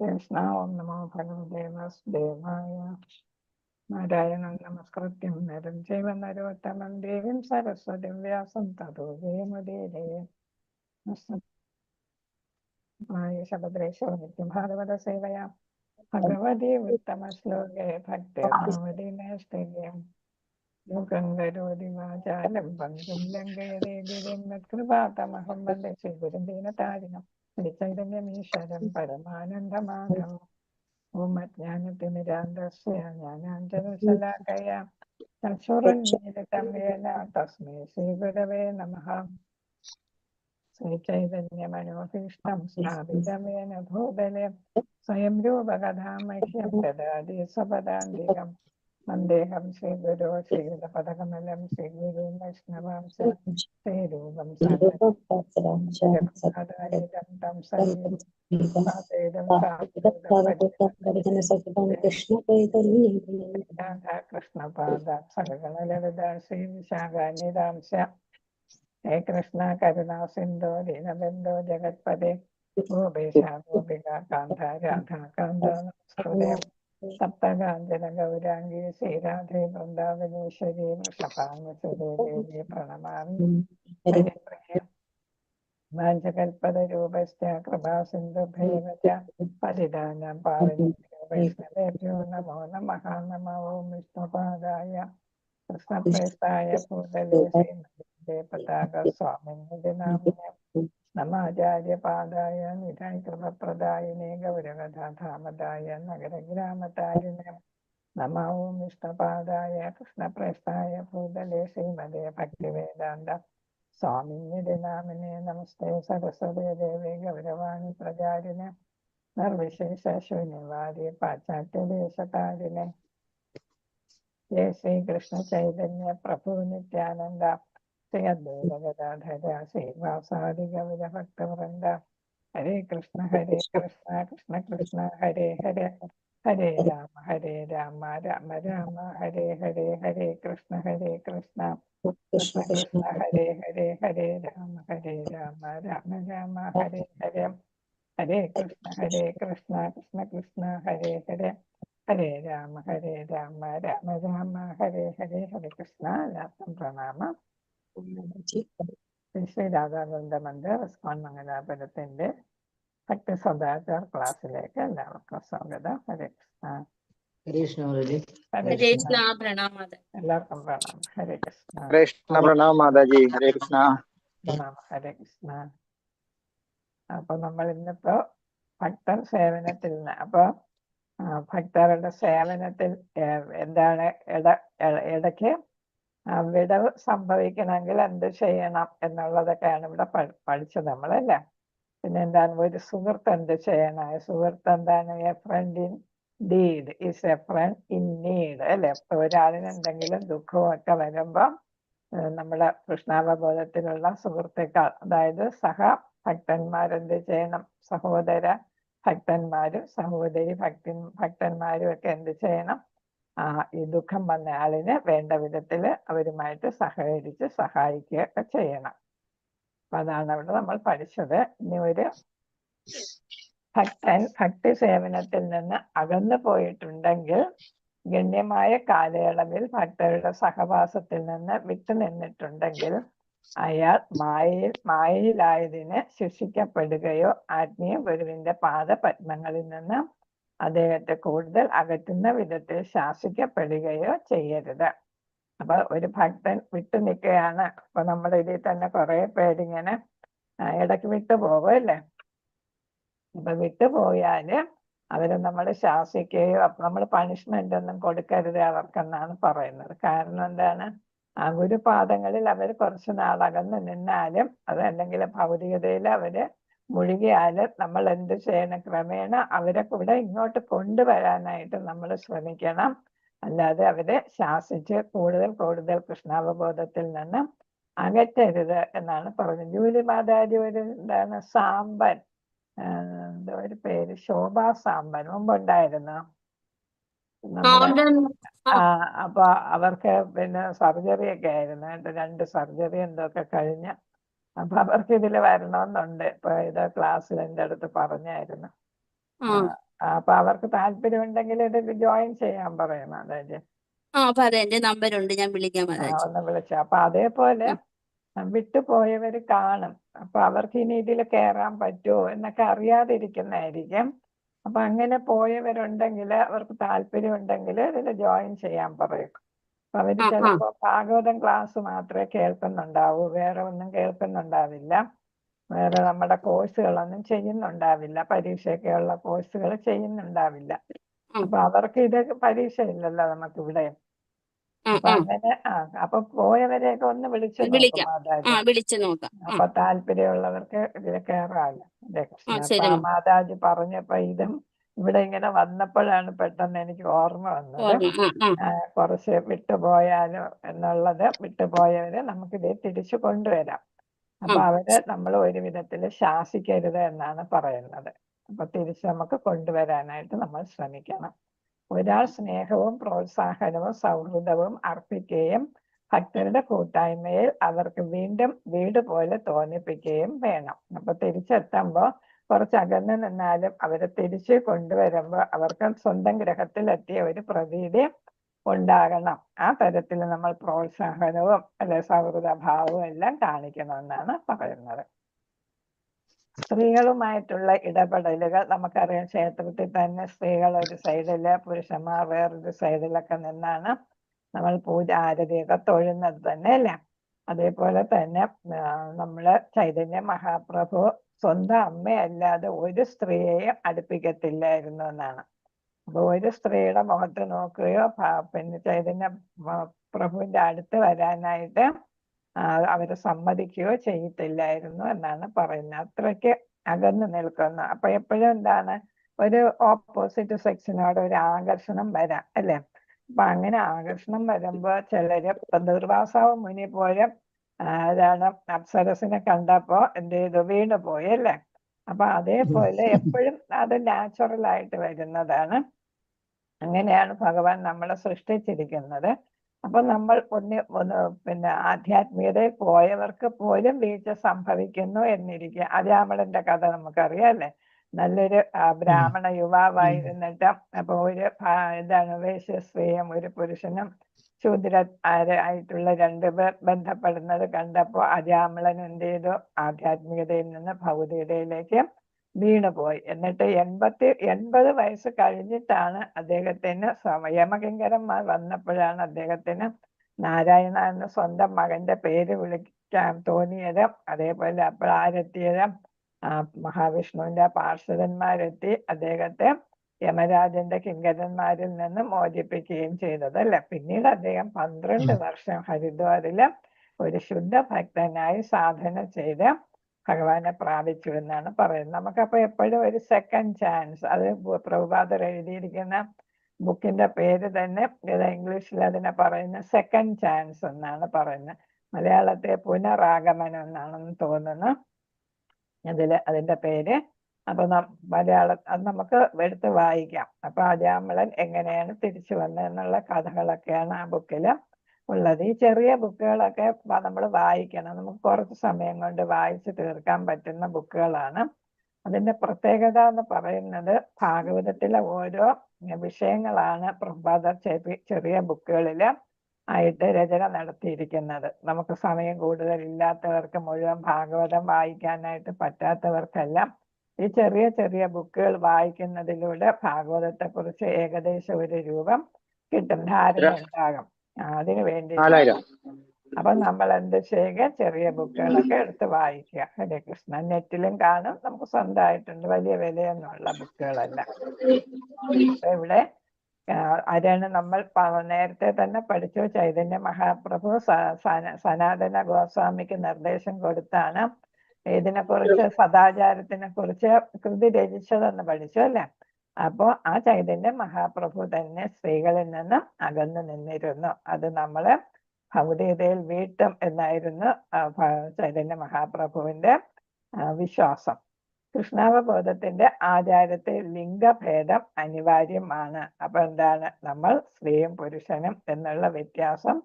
കൃഷ്ണ ഓം നമോ ഭഗവതേ വാസുദേവായ. നാരായണം നമസ്കൃത്യം നരം ചൈവ നരോത്തമം ദേവീം സരസ്വതിം വ്യാസം തതോ ജയമുദീരയേ. ശബദ്രേശ്വരം ഭാഗവത സേവയാ ഭഗവതി ഉത്തമ ശ്ലോകേ ഭക്തിർഭവതി നൈഷ്ഠിര്യം. യോഗം കരോതി വാചാലം പങ്കും ലംഘയതേ ഗിരിം യത്കൃപാതമഹം വന്ദേ ശ്രീഗുരും ദീനതാരിണം ചൈതന്യമീശ്വരം പരമാനന്ദമാധവം. ഓം അജ്ഞാനതിമിരാന്തസ്യ ജ്ഞാനാഞ്ജനശലാകയാ ചക്ഷുരുന്മീലിതം യേന തസ്മൈ ശ്രീഗുരവേ നമഃ. ശ്രീചൈതന്യമനോഭീഷ്ടം സ്ഥാപിതമേന ഭൂതലെ സ്വയം രൂപകഥാ മഹ്യം ദദാതി സ്വപദാന്തികം. വന്ദേഹം ശ്രീഗുരോ ശ്രീയുതപദകമലം ശ്രീഗുരും വൈഷ്ണവാംശ ശ്രീരൂപം സന്നദ്ധം തം സജീവം കൃഷ്ണപാദ സകലലളിത ശ്രീ വിശാഖാന്യതാംശ. ഹേ കൃഷ്ണ കരുണാ സിന്ധോ ദീനബന്ധോ ജഗത്പദേ ഗോപേശ ഗോപിക കാന്ത രാധാകാന്ത നമസ്തുതേ. സപ്തകാഞ്ചന ഗൗരാംഗീ ശ്രീരാധേ വൃന്ദാവനേശ്വരി വൃഷഭാനുസുതേ ദേവി പ്രണമാമി. ഹരിപ്രിയേ വാഞ്ചകൽപതരൂപശ്ച കൃപാ സിന്ധുഭ്യേവ ച പതിതാനാം പാവനേഭ്യോ വൈഷ്ണവേഭ്യോ നമോ നമഃ. നമോ ഓം വിഷ്ണുപാദായ കൃഷ്ണപ്രേഷ്ഠായ ഭൂതലേ ശ്രീമതേ പതാക സ്വാമിനേ നാമിനെ. നമാചാര്യപാദായ നിധായ കൃപപ്രദായിനേ ഗൗരവധാമദായ നഗരഗ്രാമതാരിണേ. നമോ ഓം വിഷ്ണുപാദായ കൃഷ്ണപ്രേഷ്ഠായ ഭൂതലേ ശ്രീമതേ ഭക്തിവേദാന്ത സ്വാമിനേ നാമിനെ. നമസ്തേ സരസ്വതേ ദേവി ഗൗരവാണി പ്രചാരിണേ നിർവിശേഷ ശൂന്യവാദി പാശ്ചാത്യദേശകാരിണേ. ജയ ശ്രീകൃഷ്ണ ചൈതന്യ പ്രഭു നിത്യാനന്ദ ശ്രീ അദ്വൈത ഗദാധര ശ്രീവാസാദി ഗൗരഭക്തവൃന്ദ. ഹരേ കൃഷ്ണ കൃഷ്ണ കൃഷ്ണ ഹരേ ഹരേ ഹരേ രാമ രാമ രാമ ഹരേ ഹരേ. ഹരേ കൃഷ്ണ കൃഷ്ണ കൃഷ്ണ ഹരേ ഹരേ ഹരേ രാമ രാമ രാമ ഹരേ ഹരേ. ഹരേ കൃഷ്ണ കൃഷ്ണ കൃഷ്ണ ഹരേ ഹരേ ഹരേ രാമ രാമ രാമ ഹരേ ഹരേ. ഹരേ കൃഷ്ണ. എല്ലാവർക്കും പ്രണാമം. ശ്രീ രാധാകൃഷ്ണ മന്ദിർ ഇസ്കോൺ മംഗലാപുരത്തിന്റെ ഭക്തി സദാചാർ ക്ലാസ്സിലേക്ക് എല്ലാവർക്കും സ്വാഗതം. ഹരേ കൃഷ്ണ. ഹരേ കൃഷ്ണ. എല്ലാവർക്കും പ്രണാമം. ഹരേ കൃഷ്ണ. കൃഷ്ണ പ്രണാം മാതാജി. ഹരേ കൃഷ്ണ. പ്രണാമം. ഹരേ കൃഷ്ണ. അപ്പൊ നമ്മൾ ഇന്നിപ്പോ ഭക്തർ സേവനത്തിൽ നിന്ന് അപ്പൊ ഭക്തരുടെ സേവനത്തിൽ എന്താണ് ഇടയ്ക്ക് വിടവ് സംഭവിക്കണമെങ്കിൽ എന്ത് ചെയ്യണം എന്നുള്ളതൊക്കെയാണ് ഇവിടെ പഠിച്ചത് നമ്മളല്ലേ. പിന്നെ എന്താണ് ഒരു സുഹൃത്ത് എന്ത് ചെയ്യണം? സുഹൃത്ത് എന്താണ്? A friend in deed is a friend in need അല്ലെ. ഒരാളിന് എന്തെങ്കിലും ദുഃഖവും ഒക്കെ വരുമ്പോ നമ്മുടെ കൃഷ്ണാവബോധത്തിലുള്ള സുഹൃത്തുക്കൾ, അതായത് ഭക്തന്മാരെന്ത് ചെയ്യണം? സഹോദര ഭക്തന്മാരും സഹോദരി ഭക്തന്മാരും ഒക്കെ എന്ത് ചെയ്യണം? ഈ ദുഃഖം വന്ന ആളിന് വേണ്ട വിധത്തിൽ അവരുമായിട്ട് സഹകരിച്ച് സഹായിക്കുകയൊക്കെ ചെയ്യണം. അപ്പൊ അതാണ് അവിടെ നമ്മൾ പഠിച്ചത്. ഇനി ഒരു ഭക്തൻ ഭക്തി സേവനത്തിൽ നിന്ന് അകന്നു പോയിട്ടുണ്ടെങ്കിൽ ഗണ്യമായ കാലയളവിൽ ഭക്തരുടെ സഹവാസത്തിൽ നിന്ന് വിട്ടുനിന്നിട്ടുണ്ടെങ്കിൽ അയാൾ മായയിലായതിന് ശിക്ഷിക്കപ്പെടുകയോ ആത്മീയ ഗുരുവിന്റെ പാദപത്മങ്ങളിൽ നിന്ന് അദ്ദേഹത്തെ കൂടുതൽ അകറ്റുന്ന വിധത്തിൽ ശാസിക്കപ്പെടുകയോ ചെയ്യരുത്. അപ്പൊ ഒരു ഭക്തൻ വിട്ടു നിൽക്കുകയാണ്. അപ്പൊ നമ്മുടെ ഇതിൽ തന്നെ കുറെ പേരിങ്ങനെ ഇടയ്ക്ക് വിട്ടുപോകുമല്ലേ. അപ്പൊ വിട്ടുപോയാല് അവരെ നമ്മൾ ശാസിക്കുകയോ നമ്മൾ പണിഷ്മെന്റ് ഒന്നും കൊടുക്കരുത് അവർക്കെന്നാണ് പറയുന്നത്. കാരണം എന്താണ്? ആ ഗുരുപാദങ്ങളിൽ അവർ കുറച്ചു നാളകന്ന് നിന്നാലും അതല്ലെങ്കിൽ ഭൗതികതയിൽ അവര് മുഴുകിയാലും നമ്മൾ എന്ത് ചെയ്യണം? ക്രമേണ അവരെ കൂടെ ഇങ്ങോട്ട് കൊണ്ടുവരാനായിട്ട് നമ്മൾ ശ്രമിക്കണം. അല്ലാതെ അവരെ ശാസിച്ച് കൂടുതൽ കൃഷ്ണാവബോധത്തിൽ നിന്ന് അകറ്റരുത് എന്നാണ് പറഞ്ഞത്. ജൂലി മാതാജി ഒരു എന്താണ് സാമ്പൻ, എന്തോ ഒരു പേര്, ശോഭാ സാമ്പൻ മുമ്പുണ്ടായിരുന്നു. അപ്പൊ അവർക്ക് പിന്നെ സർജറി ഒക്കെ ആയിരുന്നു, 2 സർജറി എന്തൊക്കെ കഴിഞ്ഞ്. അപ്പൊ അവർക്ക് ഇതിൽ വരണമെന്നുണ്ട്. ഇപ്പൊ ഇത് ക്ലാസ്സിൽ എൻ്റെ അടുത്ത് പറഞ്ഞായിരുന്നു. അപ്പൊ അവർക്ക് താല്പര്യം ഉണ്ടെങ്കിൽ ഇതിൽ ജോയിൻ ചെയ്യാൻ പറയും മാതാജി. പറയാം, എന്റെ നമ്പറുണ്ട്, ഞാൻ വിളിക്കാം മാതാജി. ഒന്ന് വിളിച്ചു. അപ്പൊ അതേപോലെ വിട്ടുപോയവര് കാണും. അപ്പൊ അവർക്ക് ഇനി ഇതിൽ കയറാൻ പറ്റുമോ എന്നൊക്കെ അറിയാതിരിക്കുന്നതായിരിക്കും. അപ്പൊ അങ്ങനെ പോയവരുണ്ടെങ്കിൽ അവർക്ക് താല്പര്യം ഉണ്ടെങ്കിൽ ഇതിൽ ജോയിൻ ചെയ്യാൻ പറയും. അപ്പൊ അവര് ചിലപ്പോ ഭാഗവതം ക്ലാസ് മാത്രമേ കേൾക്കുന്നുണ്ടാവൂ, വേറെ ഒന്നും കേൾക്കുന്നുണ്ടാവില്ല, വേറെ നമ്മുടെ കോഴ്സുകളൊന്നും ചെയ്യുന്നുണ്ടാവില്ല, പരീക്ഷയൊക്കെയുള്ള കോഴ്സുകൾ ചെയ്യുന്നുണ്ടാവില്ല. അപ്പൊ അവർക്ക് ഇത് പരീക്ഷ ഇല്ലല്ലോ നമുക്കിവിടെ. അപ്പൊ അങ്ങനെ അപ്പൊ പോയവരെയൊക്കെ ഒന്ന് വിളിച്ചു നോക്കും മാതാജി. വിളിച്ചു നോക്കാം. അപ്പൊ താല്പര്യമുള്ളവർക്ക് ഇതിൽ കയറാമല്ലോ. അപ്പൊ മാതാജി പറഞ്ഞപ്പോ ഇതും ഇവിടെ ഇങ്ങനെ വന്നപ്പോഴാണ് പെട്ടെന്ന് എനിക്ക് ഓർമ്മ വന്നത്. കുറച്ച് വിട്ടുപോയാലോ എന്നുള്ളത്, വിട്ടുപോയവരെ നമുക്കിത് തിരിച്ചു കൊണ്ടുവരാം. അപ്പൊ അവരെ നമ്മൾ ഒരു വിധത്തിൽ ശാസിക്കരുത് എന്നാണ് പറയുന്നത്. അപ്പൊ തിരിച്ച് നമുക്ക് കൊണ്ടുവരാനായിട്ട് നമ്മൾ ശ്രമിക്കണം. ഒരാൾ സ്നേഹവും പ്രോത്സാഹനവും സൗഹൃദവും അർപ്പിക്കുകയും ഭക്തരുടെ കൂട്ടായ്മയിൽ അവർക്ക് വീണ്ടും വീട് പോലെ തോന്നിപ്പിക്കുകയും വേണം. അപ്പൊ തിരിച്ചെത്തുമ്പോൾ കുറച്ച് അകന്ന് നിന്നാലും അവരെ തിരിച്ച് കൊണ്ടുവരുമ്പോൾ അവർക്ക് സ്വന്തം ഗ്രഹത്തിലെത്തിയ ഒരു പ്രതീതി ഉണ്ടാകണം. ആ തരത്തിൽ നമ്മൾ പ്രോത്സാഹനവും അല്ലെ സൗഹൃദഭാവവും എല്ലാം കാണിക്കണമെന്നാണ് പറയുന്നത്. സ്ത്രീകളുമായിട്ടുള്ള ഇടപെടലുകൾ നമുക്കറിയാം. ക്ഷേത്രത്തിൽ തന്നെ സ്ത്രീകൾ ഒരു സൈഡില്, പുരുഷന്മാർ വേറൊരു സൈഡിലൊക്കെ നിന്നാണ് നമ്മൾ പൂജ ആരതിയൊക്കെ തൊഴുന്നത് തന്നെ അല്ലേ. അതേപോലെ തന്നെ നമ്മള് ചൈതന്യ മഹാപ്രഭു സ്വന്തം അമ്മയല്ലാതെ ഒരു സ്ത്രീയെയും അടുപ്പിക്കത്തില്ലായിരുന്നു എന്നാണ്. അപ്പൊ ഒരു സ്ത്രീയുടെ മുഖത്ത് നോക്കുകയോ പിന്നെ ചൈതന്യ പ്രഭുവിന്റെ അടുത്ത് വരാനായിട്ട് അവരെ സമ്മതിക്കുകയോ ചെയ്യത്തില്ലായിരുന്നു എന്നാണ് പറയുന്നത്. അത്രയ്ക്ക് അകന്നു നിൽക്കുന്നു. അപ്പൊ എപ്പോഴും എന്താണ്, ഒരു ഓപ്പോസിറ്റ് സെക്സിനോട് ഒരു ആകർഷണം വരാം അല്ലെ. അപ്പൊ അങ്ങനെ ആകർഷണം വരുമ്പോ ചിലര് ദുർവാസാവ് മുനി പോലെ അതാണ് അപ്സരസിനെ കണ്ടപ്പോ എന്ത് ചെയ്തു, വീണു പോയി അല്ലേ. അപ്പൊ അതേപോലെ എപ്പോഴും അത് നാച്ചുറൽ ആയിട്ട് വരുന്നതാണ്. അങ്ങനെയാണ് ഭഗവാൻ നമ്മളെ സൃഷ്ടിച്ചിരിക്കുന്നത്. അപ്പൊ നമ്മൾ പിന്നെ ആധ്യാത്മികതയിൽ പോയവർക്ക് പോലും വീഴ്ച സംഭവിക്കുന്നു എന്നിരിക്കുക. അജാമളന്റെ കഥ നമുക്കറിയാം അല്ലേ. നല്ലൊരു ബ്രാഹ്മണ യുവാവായിരുന്നിട്ട് അപ്പൊ ഒരു എന്താണ് വേശ്യസ്ത്രീയും ഒരു പുരുഷനും ശൂദ്ര ആയിട്ടുള്ള രണ്ടുപേർ ബന്ധപ്പെടുന്നത് കണ്ടപ്പോ അജാമളൻ എന്ത് ചെയ്തു, ആധ്യാത്മികതയിൽ നിന്ന് ഭൗതികതയിലേക്ക് വീണുപോയി. എന്നിട്ട് 80 വയസ്സ് കഴിഞ്ഞിട്ടാണ് അദ്ദേഹത്തിന് യമകിങ്കരന്മാർ വന്നപ്പോഴാണ് അദ്ദേഹത്തിന് നാരായണ എന്ന സ്വന്തം മകന്റെ പേര് വിളിക്കാൻ തോന്നിയത്. അതേപോലെ അപ്പോൾ ആരെത്തിയത്, മഹാവിഷ്ണുവിന്റെ പാർഷദന്മാരെത്തി അദ്ദേഹത്തെ യമരാജന്റെ കിങ്കരന്മാരിൽ നിന്ന് മോചിപ്പിക്കുകയും ചെയ്തത് അല്ലെ. പിന്നീട് അദ്ദേഹം 12 വർഷം ഹരിദ്വാറില് ഒരു ശുദ്ധ ഭക്തനായി സാധന ചെയ്ത് ഭഗവാനെ പ്രാപിച്ചു എന്നാണ് പറയുന്നത്. നമുക്കപ്പോ എപ്പോഴും ഒരു സെക്കൻഡ് ചാൻസ്, അത് പ്രഭുപാദർ എഴുതിയിരിക്കുന്ന ബുക്കിന്റെ പേര് തന്നെ ഇംഗ്ലീഷിൽ അതിനെ പറയുന്ന സെക്കൻഡ് ചാൻസ് എന്നാണ് പറയുന്നത്. മലയാളത്തെ പുനരാഗമനം എന്നാണെന്ന് തോന്നുന്നു അതിന്റെ പേര്. അപ്പൊ മലയാളം അത് നമുക്ക് എടുത്ത് വായിക്കാം. അപ്പൊ അജാമളൻ എങ്ങനെയാണ് തിരിച്ചു വന്നതെന്നുള്ള കഥകളൊക്കെയാണ് ആ ബുക്കില് ഉള്ളത്. ഈ ചെറിയ ബുക്കുകളൊക്കെ നമ്മൾ വായിക്കണം. നമുക്ക് കുറച്ച് സമയം കൊണ്ട് വായിച്ച് തീർക്കാൻ പറ്റുന്ന ബുക്കുകളാണ്. അതിന്റെ പ്രത്യേകത എന്ന് പറയുന്നത് ഭാഗവതത്തിലെ ഓരോ വിഷയങ്ങളാണ് പ്രഭുപാദർ ചെറിയ ബുക്കുകളിൽ ആയിട്ട് രചന നടത്തിയിരിക്കുന്നത്. നമുക്ക് സമയം കൂടുതലില്ലാത്തവർക്ക്, മുഴുവൻ ഭാഗവതം വായിക്കാനായിട്ട് പറ്റാത്തവർക്കെല്ലാം ഈ ചെറിയ ചെറിയ ബുക്കുകൾ വായിക്കുന്നതിലൂടെ ഭാഗവതത്തെ കുറിച്ച് ഏകദേശം ഒരു രൂപം കിട്ടും, ധാരണ ഉണ്ടാകും. അതിനു വേണ്ടി അപ്പൊ നമ്മൾ എന്ത് ചെയ്യുക, ചെറിയ ബുക്കുകളൊക്കെ എടുത്ത് വായിക്കുക. ഹരേ കൃഷ്ണ. നെറ്റിലും കാണും, നമുക്ക് സ്വന്തമായിട്ടുണ്ട്, വലിയ വിലയൊന്നുമുള്ള ബുക്കുകളല്ല. ഇവിടെ ആരാണ് നമ്മൾ നേരത്തെ തന്നെ പഠിച്ചു. ചൈതന്യ മഹാപ്രഭു സനാതന ഗോസ്വാമിക്ക് നിർദ്ദേശം കൊടുത്താണ് ഇതിനെക്കുറിച്ച്, സദാചാരത്തിനെ കുറിച്ച് കൃതി രചിച്ചതെന്ന് പഠിച്ചു അല്ലെ. അപ്പോ ആ ചൈതന്യ മഹാപ്രഭു തന്നെ സ്ത്രീകളിൽ നിന്ന് അകന്നു നിന്നിരുന്നു. അത് നമ്മള് ഭൗതികതയിൽ വീട്ടും എന്നായിരുന്നു ചൈതന്യ മഹാപ്രഭുവിന്റെ വിശ്വാസം. കൃഷ്ണാവബോധത്തിന്റെ ആചാരത്തിൽ ലിംഗഭേദം അനിവാര്യമാണ്. അപ്പൊ എന്താണ്, നമ്മൾ സ്ത്രീയും പുരുഷനും എന്നുള്ള വ്യത്യാസം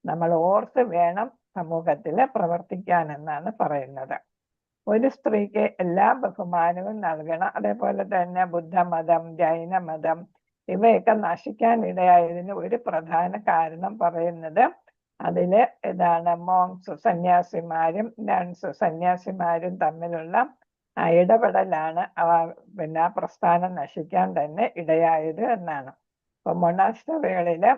നമ്മൾ ഓർത്ത് വേണം സമൂഹത്തിൽ പ്രവർത്തിക്കാൻ എന്നാണ് പറയുന്നത്. ഒരു സ്ത്രീക്ക് എല്ലാ ബഹുമാനവും നൽകണം. അതേപോലെ തന്നെ ബുദ്ധമതം, ജൈനമതം ഇവയൊക്കെ നശിക്കാനിടയായതിന് ഒരു പ്രധാന കാരണം പറയുന്നത് അതില് ഇതാണ് മോങ്സ് സന്യാസിമാരും നൺസ് സന്യാസിമാരും തമ്മിലുള്ള ഇടപെടലാണ് പിന്നെ ആ പ്രസ്ഥാനം നശിക്കാൻ തന്നെ ഇടയായത് എന്നാണ്. അപ്പൊ മൊണാസ്റ്ററികളില്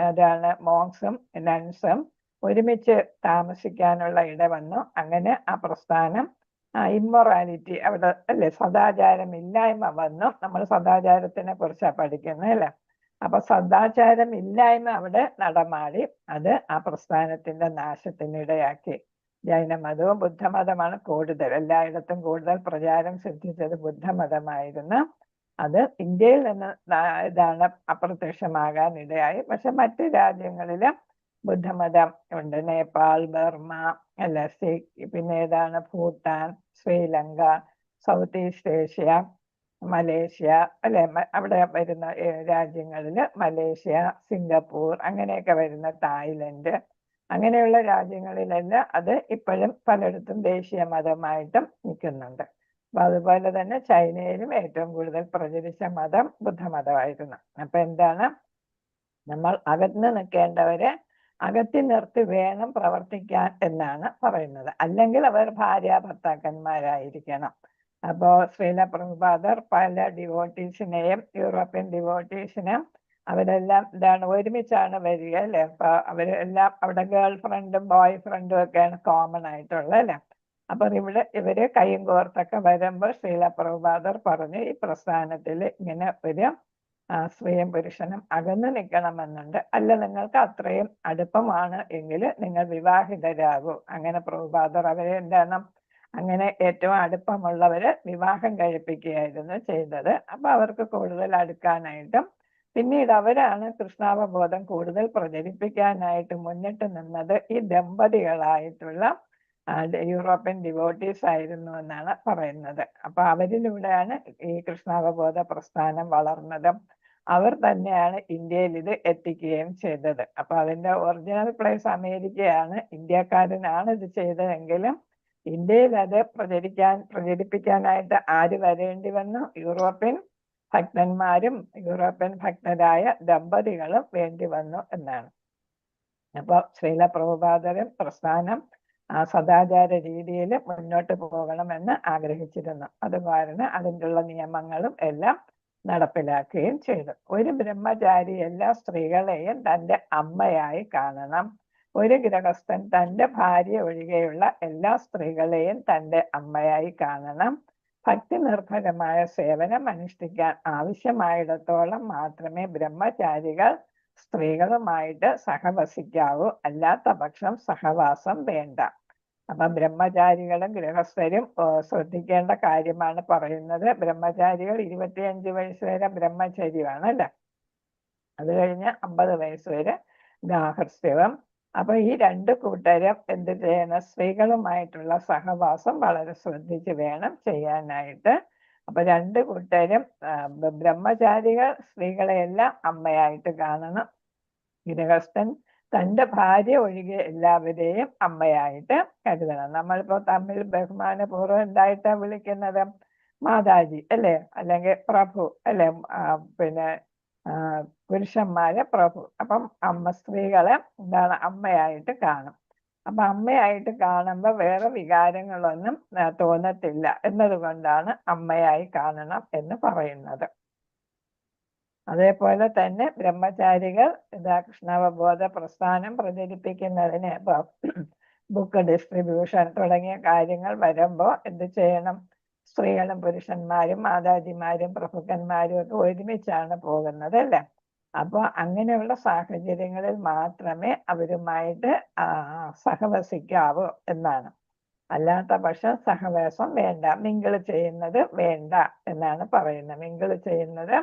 അതാണ് മോങ്സും നൺസും ഒരുമിച്ച് താമസിക്കാനുള്ള ഇട വന്നു. അങ്ങനെ ആ പ്രസ്ഥാനം ഇമ്മൊറാലിറ്റി അവിടെ അല്ലെ സദാചാരം ഇല്ലായ്മ വന്നു. നമ്മൾ സദാചാരത്തിനെ കുറിച്ചാണ് പഠിക്കുന്നത് അല്ലെ. അപ്പൊ സദാചാരം ഇല്ലായ്മ അവിടെ നടമാടി. അത് ആ പ്രസ്ഥാനത്തിന്റെ നാശത്തിനിടയാക്കി. ജൈനമതവും ബുദ്ധമതമാണ് കൂടുതൽ, എല്ലായിടത്തും കൂടുതൽ പ്രചാരം സിദ്ധിച്ചത് ബുദ്ധമതമായിരുന്നു. അത് ഇന്ത്യയിൽ നിന്ന് ഇതാണ് അപ്രത്യക്ഷമാകാൻ ഇടയായി. പക്ഷെ മറ്റു രാജ്യങ്ങളില് ബുദ്ധമതം ഉണ്ട്. നേപ്പാൾ, ബർമ്മ അല്ല, പിന്നെ ഏതാണ് Bhutan, Sri Lanka, south east Asia, Malaysia അല്ലെ, അവിടെ വരുന്ന രാജ്യങ്ങളില് മലേഷ്യ, സിംഗപ്പൂർ അങ്ങനെയൊക്കെ വരുന്ന തായ്ലൻഡ് അങ്ങനെയുള്ള രാജ്യങ്ങളിലെല്ലാം അത് ഇപ്പോഴും പലയിടത്തും ദേശീയ മതമായിട്ടും നിൽക്കുന്നുണ്ട്. അപ്പൊ അതുപോലെ തന്നെ ചൈനയിലും ഏറ്റവും കൂടുതൽ പ്രചരിച്ച മതം ബുദ്ധമതമായിരുന്നു. അപ്പൊ എന്താണ്, നമ്മൾ അകന്ന് നിൽക്കേണ്ടവരെ അകത്തി നിർത്തി വേണം പ്രവർത്തിക്കാൻ എന്നാണ് പറയുന്നത്. അല്ലെങ്കിൽ അവർ ഭാര്യ ഭർത്താക്കന്മാരായിരിക്കണം. അപ്പോ ശ്രീല പ്രഭുപാദർ പല ഡിവോട്ടീസിനെയും യൂറോപ്യൻ ഡിവോട്ടീസിനും അവരെല്ലാം ഇതാണ് ഒരുമിച്ചാണ് വരിക അല്ലെ. അപ്പൊ അവരെല്ലാം അവിടെ ഗേൾ ഫ്രണ്ടും ബോയ് ഫ്രണ്ടും ഒക്കെയാണ് കോമൺ ആയിട്ടുള്ളത് അല്ലെ. അപ്പൊ ഇവര് കൈയും കോർത്തൊക്കെ വരുമ്പോൾ ശ്രീല പ്രഭുപാദർ പറഞ്ഞു ഈ പ്രസ്ഥാനത്തിൽ ഇങ്ങനെ ഒരു സ്ത്രീയും പുരുഷനും അകന്നു നിൽക്കണമെന്നുണ്ട്. അല്ല നിങ്ങൾക്ക് അത്രയും അടുപ്പമാണ് എങ്കിൽ നിങ്ങൾ വിവാഹിതരാകൂ. അങ്ങനെ പ്രഭുപാദർ അവരെ എന്താണ് അങ്ങനെ ഏറ്റവും അടുപ്പമുള്ളവര് വിവാഹം കഴിപ്പിക്കുകയായിരുന്നു ചെയ്തത്. അപ്പൊ അവർക്ക് കൂടുതൽ അടുക്കാനായിട്ടും പിന്നീട് അവരാണ് കൃഷ്ണാവബോധം കൂടുതൽ പ്രചരിപ്പിക്കാനായിട്ട് മുന്നിട്ട് നിന്നത്. ഈ ദമ്പതികളായിട്ടുള്ള യൂറോപ്യൻ ഡിവോട്ടീസ് ആയിരുന്നു എന്നാണ് പറയുന്നത്. അപ്പൊ അവരിലൂടെയാണ് ഈ കൃഷ്ണാവബോധ പ്രസ്ഥാനം വളർന്നതും അവർ തന്നെയാണ് ഇന്ത്യയിൽ ഇത് എത്തിക്കുകയും ചെയ്തത്. അപ്പൊ അതിന്റെ ഒറിജിനൽ പ്ലേസ് അമേരിക്കയാണ്, ഇന്ത്യക്കാരനാണ് ഇത് ചെയ്തതെങ്കിലും ഇന്ത്യയിൽ അത് പ്രചരിപ്പിക്കാനായിട്ട് ആര് വരേണ്ടി വന്നു? യൂറോപ്യൻ ഭക്തന്മാരും യൂറോപ്യൻ ഭക്തരായ ദമ്പതികളും വേണ്ടി വന്നു എന്നാണ്. അപ്പൊ ശ്രീല പ്രഭുപാദരും പ്രസ്ഥാനം സദാചാര രീതിയിൽ മുന്നോട്ട് പോകണമെന്ന് ആഗ്രഹിച്ചിരുന്നു. അതുകാരണം അതിനുള്ള നിയമങ്ങളും എല്ലാം നടപ്പിലാക്കുകയും ചെയ്തു. ഒരു ബ്രഹ്മചാരി എല്ലാ സ്ത്രീകളെയും തൻ്റെ അമ്മയായി കാണണം. ഒരു ഗൃഹസ്ഥൻ തൻ്റെ ഭാര്യ ഒഴികെയുള്ള എല്ലാ സ്ത്രീകളെയും തൻ്റെ അമ്മയായി കാണണം. ഭക്തി നിർഭരമായ സേവനം അനുഷ്ഠിക്കാൻ ആവശ്യമായിടത്തോളം മാത്രമേ ബ്രഹ്മചാരികൾ സ്ത്രീകളുമായിട്ട് സഹവസിക്കാവൂ. അല്ലാത്ത പക്ഷം സഹവാസം വേണ്ട. അപ്പൊ ബ്രഹ്മചാരികളും ഗൃഹസ്ഥരും ശ്രദ്ധിക്കേണ്ട കാര്യമാണ് പറയുന്നത്. ബ്രഹ്മചാരികൾ 25 വയസ്സ് വരെ ബ്രഹ്മചര്യമാണ് അല്ലെ. അത് കഴിഞ്ഞ് 50 വയസ്സ് വരെ ഗാർഹസ്ഥ്യവും. അപ്പൊ ഈ രണ്ട് കൂട്ടരും എന്ത് ചെയ്യണം? സ്ത്രീകളുമായിട്ടുള്ള സഹവാസം വളരെ ശ്രദ്ധിച്ച് വേണം ചെയ്യാനായിട്ട്. അപ്പൊ രണ്ട് കൂട്ടരും ബ്രഹ്മചാരികൾ സ്ത്രീകളെയെല്ലാം അമ്മയായിട്ട് കാണണം. ഗൃഹസ്ഥൻ തൻ്റെ ഭാര്യ ഒഴികെ എല്ലാവരെയും അമ്മയായിട്ട് കരുതണം. നമ്മളിപ്പോ തമ്മിൽ ബഹുമാനപൂർവ്വം എന്തായിട്ടാ വിളിക്കുന്നത്? മാതാജി അല്ലെ, അല്ലെങ്കിൽ പ്രഭു അല്ലെ. പിന്നെ പുരുഷന്മാരെ പ്രഭു. അപ്പം സ്ത്രീകളെ എന്താണ് അമ്മയായിട്ട് കാണും. അപ്പൊ അമ്മയായിട്ട് കാണുമ്പോൾ വേറെ വികാരങ്ങളൊന്നും തോന്നത്തില്ല എന്നതുകൊണ്ടാണ് അമ്മയായി കാണണം എന്ന് പറയുന്നത്. അതേപോലെ തന്നെ ബ്രഹ്മചാരികൾ കൃഷ്ണാവബോധ പ്രസ്ഥാനം പ്രചരിപ്പിക്കുന്നതിന് ബുക്ക് ഡിസ്ട്രിബ്യൂഷൻ തുടങ്ങിയ കാര്യങ്ങൾ വരുമ്പോൾ എന്ത് ചെയ്യണം? സ്ത്രീകളും പുരുഷന്മാരും മാതാജിമാരും പ്രഭുക്കന്മാരും ഒക്കെ ഒരുമിച്ചാണ് പോകുന്നത് അല്ലേ. അപ്പോൾ അങ്ങനെയുള്ള സാഹചര്യങ്ങളിൽ മാത്രമേ അവരുമായിട്ട് സഹവസിക്കാവൂ എന്നാണ്. അല്ലാത്ത പക്ഷം സഹവാസം വേണ്ട, മിങ്കിൾ ചെയ്യുന്നത് വേണ്ട എന്നാണ് പറയുന്നത്. മിങ്കിൾ ചെയ്യുന്നത്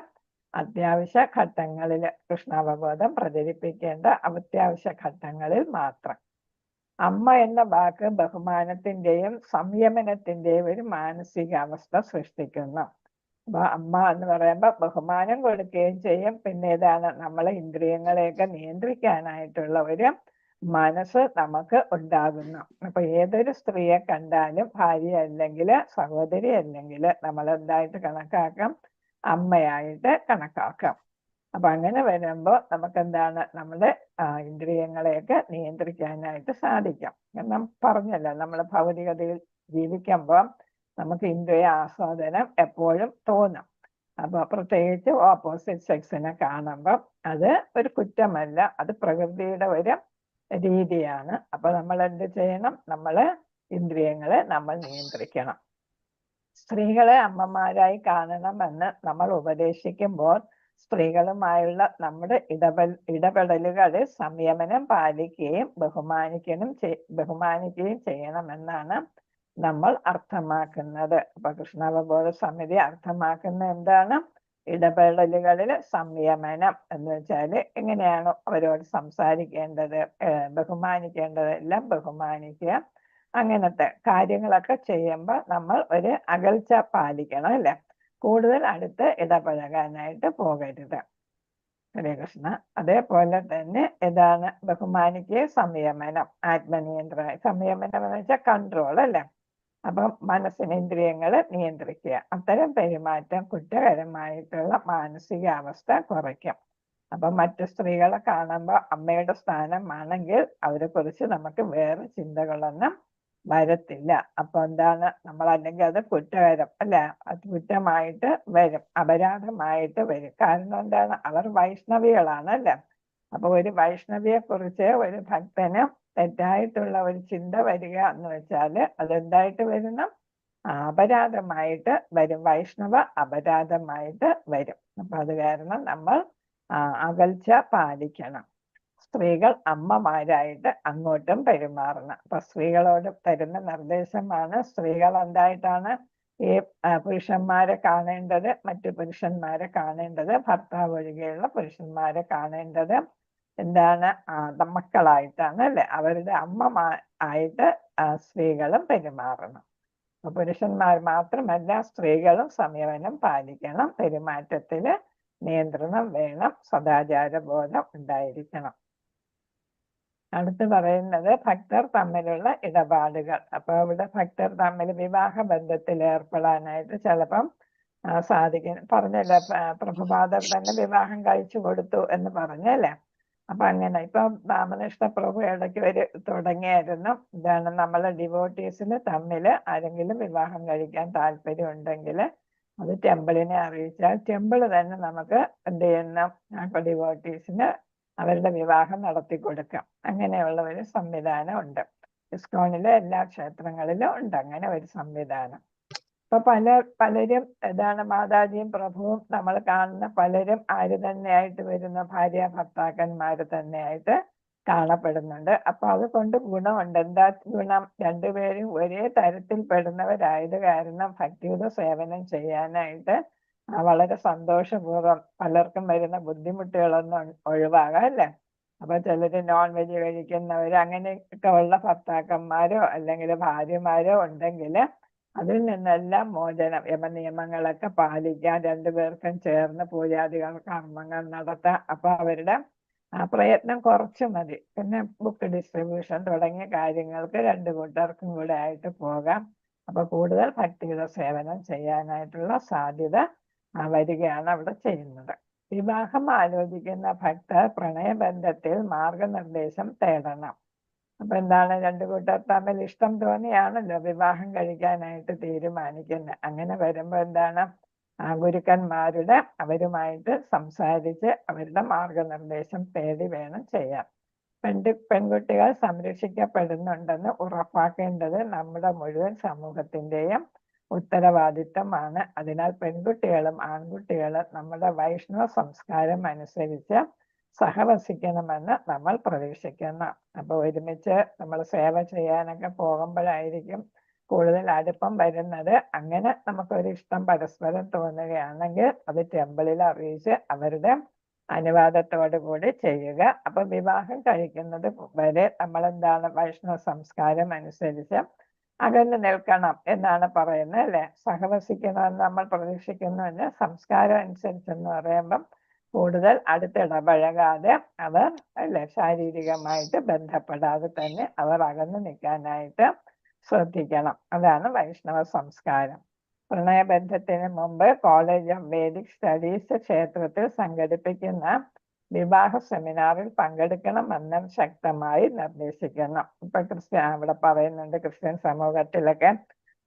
അത്യാവശ്യ ഘട്ടങ്ങളിൽ, കൃഷ്ണാവബോധം പ്രചരിപ്പിക്കേണ്ട അത്യാവശ്യ ഘട്ടങ്ങളിൽ മാത്രം. അമ്മ എന്ന വാക്ക് ബഹുമാനത്തിന്റെയും സംയമനത്തിന്റെയും ഒരു മാനസികാവസ്ഥ സൃഷ്ടിക്കുന്നു. അപ്പൊ അമ്മ എന്ന് പറയുമ്പോൾ ബഹുമാനം കൊടുക്കുകയും ചെയ്യും. പിന്നെ ഇതാണ് നമ്മളെ ഇന്ദ്രിയങ്ങളെയൊക്കെ നിയന്ത്രിക്കാനായിട്ടുള്ള ഒരു മനസ്സ് നമുക്ക് ഉണ്ടാകുന്നു. അപ്പൊ ഏതൊരു സ്ത്രീയെ കണ്ടാലും ഭാര്യ അല്ലെങ്കിൽ സഹോദരി അല്ലെങ്കിൽ നമ്മൾ എന്തായിട്ട് കണക്കാക്കാം? അമ്മയായിട്ട് കണക്കാക്കാം. അപ്പൊ അങ്ങനെ വരുമ്പോൾ നമുക്ക് എന്താണ് നമ്മുടെ ഇന്ദ്രിയങ്ങളെയൊക്കെ നിയന്ത്രിക്കാനായിട്ട് സാധിക്കും. ഞാൻ പറഞ്ഞല്ലോ, നമ്മൾ ഭൗതികതയിൽ ജീവിക്കുമ്പോൾ നമുക്ക് ഇന്ദ്രിയ ആസ്വാദനം എപ്പോഴും തോന്നും. അപ്പൊ പ്രത്യേകിച്ച് ഓപ്പോസിറ്റ് സെക്സിനെ കാണുമ്പോൾ അത് ഒരു കുറ്റമല്ല, അത് പ്രകൃതിയുടെ ഒരു രീതിയാണ്. അപ്പൊ നമ്മൾ എന്ത് ചെയ്യണം? നമ്മള് ഇന്ദ്രിയങ്ങളെ നമ്മൾ നിയന്ത്രിക്കണം. സ്ത്രീകളെ അമ്മമാരായി കാണണമെന്ന് നമ്മൾ ഉപദേശിക്കുമ്പോൾ സ്ത്രീകളുമായുള്ള നമ്മുടെ ഇടപെടലുകളിൽ സംയമനം പാലിക്കുകയും ബഹുമാനിക്കുകയും ചെയ്യണമെന്നാണ് നമ്മൾ അർത്ഥമാക്കുന്നത്. അപ്പൊ കൃഷ്ണാവബോധ സമിതി അർത്ഥമാക്കുന്ന എന്താണ്? ഇടപെടലുകളിൽ സംയമനം എന്ന് വെച്ചാല് എങ്ങനെയാണോ അവരോട് സംസാരിക്കേണ്ടത്, ബഹുമാനിക്കേണ്ടത് എല്ലാം ബഹുമാനിക്കുക. അങ്ങനത്തെ കാര്യങ്ങളൊക്കെ ചെയ്യുമ്പോൾ നമ്മൾ ഒരു അകൽച്ച പാലിക്കണം, അല്ലെ? കൂടുതൽ അടുത്ത് ഇടപഴകാനായിട്ട് പോകരുത്. ഹരേ കൃഷ്ണ. അതേപോലെ തന്നെ ഏതാണ്? ബഹുമാനിക്കുക, സംയമനം, സംയമനം എന്ന് വെച്ചാൽ കൺട്രോൾ, അല്ലെ? അപ്പം മനസ്സിനേന്ദ്രിയങ്ങളെ നിയന്ത്രിക്കുക. അത്തരം പെരുമാറ്റം കുറ്റകരമായിട്ടുള്ള മാനസികാവസ്ഥ കുറയ്ക്കും. അപ്പൊ മറ്റു സ്ത്രീകളെ കാണുമ്പോൾ അമ്മയുടെ സ്ഥാനമാണെങ്കിൽ അവരെ കുറിച്ച് നമുക്ക് വേറെ ചിന്തകളൊന്നും വരത്തില്ല. അപ്പൊ എന്താണ്? നമ്മൾ അല്ലെങ്കിൽ അത് കുറ്റകരം, അല്ലെ? അത് കുറ്റമായിട്ട് വരും, അപരാധമായിട്ട് വരും. കാരണം എന്താണ്? അവർ വൈഷ്ണവികളാണ്, അല്ലെ? അപ്പൊ ഒരു വൈഷ്ണവിയെ കുറിച്ച് ഒരു ഭക്തന് തെറ്റായിട്ടുള്ള ഒരു ചിന്ത വരിക എന്ന് വെച്ചാല് അതെന്തായിട്ട് വരുന്നു? അപരാധമായിട്ട് വരും. വൈഷ്ണവ അപരാധമായിട്ട് വരും. അപ്പൊ അത് കാരണം നമ്മൾ അകൽച്ച പാലിക്കണം. സ്ത്രീകൾ അമ്മമാരായിട്ട് അങ്ങോട്ടും പെരുമാറണം. അപ്പൊ സ്ത്രീകളോട് തരുന്ന നിർദ്ദേശമാണ്, സ്ത്രീകൾ എന്തായിട്ടാണ് ഈ പുരുഷന്മാരെ കാണേണ്ടത്, മറ്റു പുരുഷന്മാരെ കാണേണ്ടത്, ഭർത്താവ് ഒഴികെയുള്ള പുരുഷന്മാരെ കാണേണ്ടത് എന്താണ്? മക്കളായിട്ടാണ്, അല്ലെ? അവരുടെ ആയിട്ട് സ്ത്രീകളും പെരുമാറണം. അപ്പൊ പുരുഷന്മാർ മാത്രമല്ല, സ്ത്രീകളും സംയമനം പാലിക്കണം, പെരുമാറ്റത്തില് നിയന്ത്രണം വേണം, സദാചാര ബോധം ഉണ്ടായിരിക്കണം. അടുത്ത് പറയുന്നത് ഭക്തർ തമ്മിലുള്ള ഇടപാടുകൾ. അപ്പൊ ഇവിടെ ഭക്തർ തമ്മിൽ വിവാഹ ബന്ധത്തിൽ ഏർപ്പെടാനായിട്ട് ചിലപ്പം സാധിക്കും. പറഞ്ഞല്ലേ, പ്രഭുപാദർ തന്നെ വിവാഹം കഴിച്ചു കൊടുത്തു എന്ന് പറഞ്ഞല്ലേ? അപ്പൊ അങ്ങനെ ഇപ്പൊ രാമകൃഷ്ണ പ്രഭു ഇടയ്ക്ക് ഒരു തുടങ്ങിയായിരുന്നു, ഇതാണ് നമ്മളെ ഡിവോട്ടീസിന് തമ്മിൽ ആരെങ്കിലും വിവാഹം കഴിക്കാൻ താല്പര്യം ഉണ്ടെങ്കിൽ അത് ടെമ്പിളിനെ അറിയിച്ചാൽ ടെമ്പിൾ തന്നെ നമുക്ക് എന്ത് ചെയ്യണം? ഡിവോട്ടീസിന് അവരുടെ വിവാഹം നടത്തി കൊടുക്കാം. അങ്ങനെയുള്ള ഒരു സംവിധാനം ഉണ്ട്. ഇസ്കോണിലെ എല്ലാ ക്ഷേത്രങ്ങളിലും ഉണ്ട് അങ്ങനെ ഒരു സംവിധാനം. ഇപ്പൊ പലരും ഏതാണ് മാതാജിയും പ്രഭുവും നമ്മൾ കാണുന്ന പലരും ആര് തന്നെയായിട്ട് വരുന്ന ഭാര്യ ഭർത്താക്കന്മാര് തന്നെയായിട്ട് കാണപ്പെടുന്നുണ്ട്. അപ്പൊ അതുകൊണ്ട് ഗുണമുണ്ട്. എന്താ ഗുണം? രണ്ടുപേരും ഒരേ തരത്തിൽ പെടുന്നവരായത് കാരണം ഭക്തിയുടെ സേവനം ചെയ്യാനായിട്ട് വളരെ സന്തോഷപൂർവ്വം പലർക്കും വരുന്ന ബുദ്ധിമുട്ടുകളൊന്നും ഒഴിവാകാം, അല്ലേ? അപ്പൊ ചിലര് നോൺ വെജ് കഴിക്കുന്നവര് അങ്ങനെയൊക്കെ ഉള്ള ഭർത്താക്കന്മാരോ അല്ലെങ്കിൽ ഭാര്യമാരോ ഉണ്ടെങ്കിൽ അതിൽ നിന്നെല്ലാം മോചനം, യമനിയമങ്ങളൊക്കെ പാലിക്കാൻ രണ്ടുപേർക്കും ചേർന്ന് പൂജാദികൾ കർമ്മങ്ങൾ നടത്താം. അപ്പൊ അവരുടെ പ്രയത്നം കുറച്ച് മതി. പിന്നെ ബുക്ക് ഡിസ്ട്രിബ്യൂഷൻ തുടങ്ങിയ കാര്യങ്ങൾക്ക് രണ്ടു കൂട്ടർക്കും കൂടെ ആയിട്ട് പോകാം. അപ്പൊ കൂടുതൽ ഭക്തിയുടെ സേവനം ചെയ്യാനായിട്ടുള്ള സാധ്യത വരികയാണ് അവിടെ ചെയ്യുന്നത്. വിവാഹം ആലോചിക്കുന്ന ഭക്തർ പ്രണയബന്ധത്തിൽ മാർഗനിർദ്ദേശം തേടണം. അപ്പൊ എന്താണ്? രണ്ടു കൂട്ടർ തമ്മിൽ ഇഷ്ടം തോന്നിയാണല്ലോ വിവാഹം കഴിക്കാനായിട്ട് തീരുമാനിക്കുന്നത്. അങ്ങനെ വരുമ്പോ എന്താണ്? ഗുരുക്കന്മാരുടെ അവരുമായിട്ട് സംസാരിച്ച് അവരുടെ മാർഗനിർദ്ദേശം തേടി വേണം ചെയ്യാൻ. പെൺകുട്ടികൾ സംരക്ഷിക്കപ്പെടുന്നുണ്ടെന്ന് ഉറപ്പാക്കേണ്ടത് നമ്മുടെ മുഴുവൻ സമൂഹത്തിന്റെയും ഉത്തരവാദിത്തമാണ്. അതിനാൽ പെൺകുട്ടികളും ആൺകുട്ടികളും നമ്മുടെ വൈഷ്ണവ സംസ്കാരം അനുസരിച്ച് സഹവസിക്കണമെന്ന് നമ്മൾ പ്രതീക്ഷിക്കുന്നു. അപ്പൊ ഒരുമിച്ച് നമ്മൾ സേവ ചെയ്യാനൊക്കെ പോകുമ്പോഴായിരിക്കും കൂടുതൽ അടുപ്പം വരുന്നത്. അങ്ങനെ നമുക്കൊരു ഇഷ്ടം പരസ്പരം തോന്നുകയാണെങ്കിൽ അത് ടെമ്പിളിൽ അറിയിച്ച് അവരുടെ അനുവാദത്തോടു കൂടി ചെയ്യുക. അപ്പൊ വിവാഹം കഴിക്കുന്നത് വരെ നമ്മൾ എന്താണ്? വൈഷ്ണവ സംസ്കാരം അനുസരിച്ച് അകന്നു നിൽക്കണം എന്നാണ് പറയുന്നത്, അല്ലെ? സഹവസിക്കണമെന്ന് നമ്മൾ പ്രതീക്ഷിക്കുന്നുവെന്ന് സംസ്കാരം അനുസരിച്ചെന്ന് പറയുമ്പം കൂടുതൽ അടുത്തിടപഴകാതെ അവർ അല്ലെ ശാരീരികമായിട്ട് ബന്ധപ്പെടാതെ തന്നെ അവർ അകന്നു നിൽക്കാനായിട്ട് ശ്രദ്ധിക്കണം. അതാണ് വൈഷ്ണവ സംസ്കാരം. പ്രണയബന്ധത്തിന് മുമ്പ് കോളേജ് ഓഫ് വേദിക് സ്റ്റഡീസ് ക്ഷേത്രത്തിൽ സംഘടിപ്പിക്കുന്ന വിവാഹ സെമിനാറിൽ പങ്കെടുക്കണമെന്നും ശക്തമായി നിർദ്ദേശിക്കുന്നു. ഇപ്പൊ അവിടെ പറയുന്നുണ്ട്, ക്രിസ്ത്യൻ സമൂഹത്തിലൊക്കെ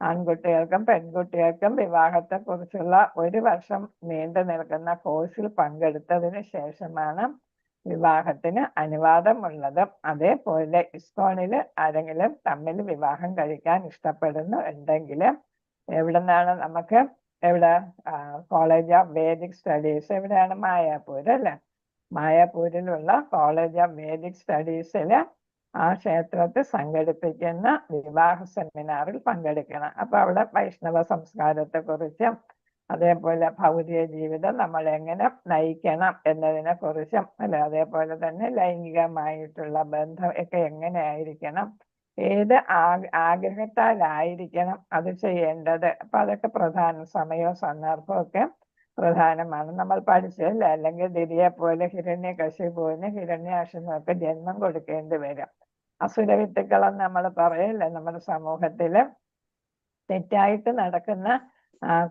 ആൺകുട്ടികൾക്കും പെൺകുട്ടികൾക്കും വിവാഹത്തെ കുറിച്ചുള്ള 1 വർഷം നീണ്ടു നിൽക്കുന്ന കോഴ്സിൽ പങ്കെടുത്തതിന് ശേഷമാണ് വിവാഹത്തിന് അനുവാദമുള്ളത്. അതേപോലെ ഇസ്കോണിൽ ആരെങ്കിലും തമ്മിൽ വിവാഹം കഴിക്കാൻ ഇഷ്ടപ്പെടുന്നു ഉണ്ടെങ്കിൽ എവിടെ നിന്നാണ് നമുക്ക് കോളേജ് ഓഫ് വേദിക് സ്റ്റഡീസ് എവിടെയാണ്? മായാപൂർ അല്ലെ. മായാപൂരിലുള്ള കോളേജ് ഓഫ് വേദിക് സ്റ്റഡീസിൽ ആ ക്ഷേത്രത്തിൽ സംഘടിപ്പിക്കുന്ന വിവാഹ സെമിനാറിൽ പങ്കെടുക്കണം. അപ്പൊ അവിടെ വൈഷ്ണവ സംസ്കാരത്തെ കുറിച്ചും അതേപോലെ ഭൗതിക ജീവിതം നമ്മൾ എങ്ങനെ നയിക്കണം എന്നതിനെ കുറിച്ചും അല്ലെ, അതേപോലെ തന്നെ ലൈംഗികമായിട്ടുള്ള ബന്ധം ഒക്കെ എങ്ങനെയായിരിക്കണം, ഏത് ആഗ്രഹത്താലായിരിക്കണം അത് ചെയ്യേണ്ടത്. അപ്പൊ അതൊക്കെ സമയവും സന്ദർഭവും ഒക്കെ പ്രധാനമാണ്. നമ്മൾ പഠിച്ചല്ലേ, അല്ലെങ്കിൽ ദിരിയെ പോലെ ഹിരണ്യകശിപുവിന് ഹിരണ്യാക്ഷനൊക്കെ ജന്മം കൊടുക്കേണ്ടി വരും. അസുരവിത്തുക്കളെന്ന് നമ്മൾ പറയല്ലേ, നമ്മുടെ സമൂഹത്തില് തെറ്റായിട്ട് നടക്കുന്ന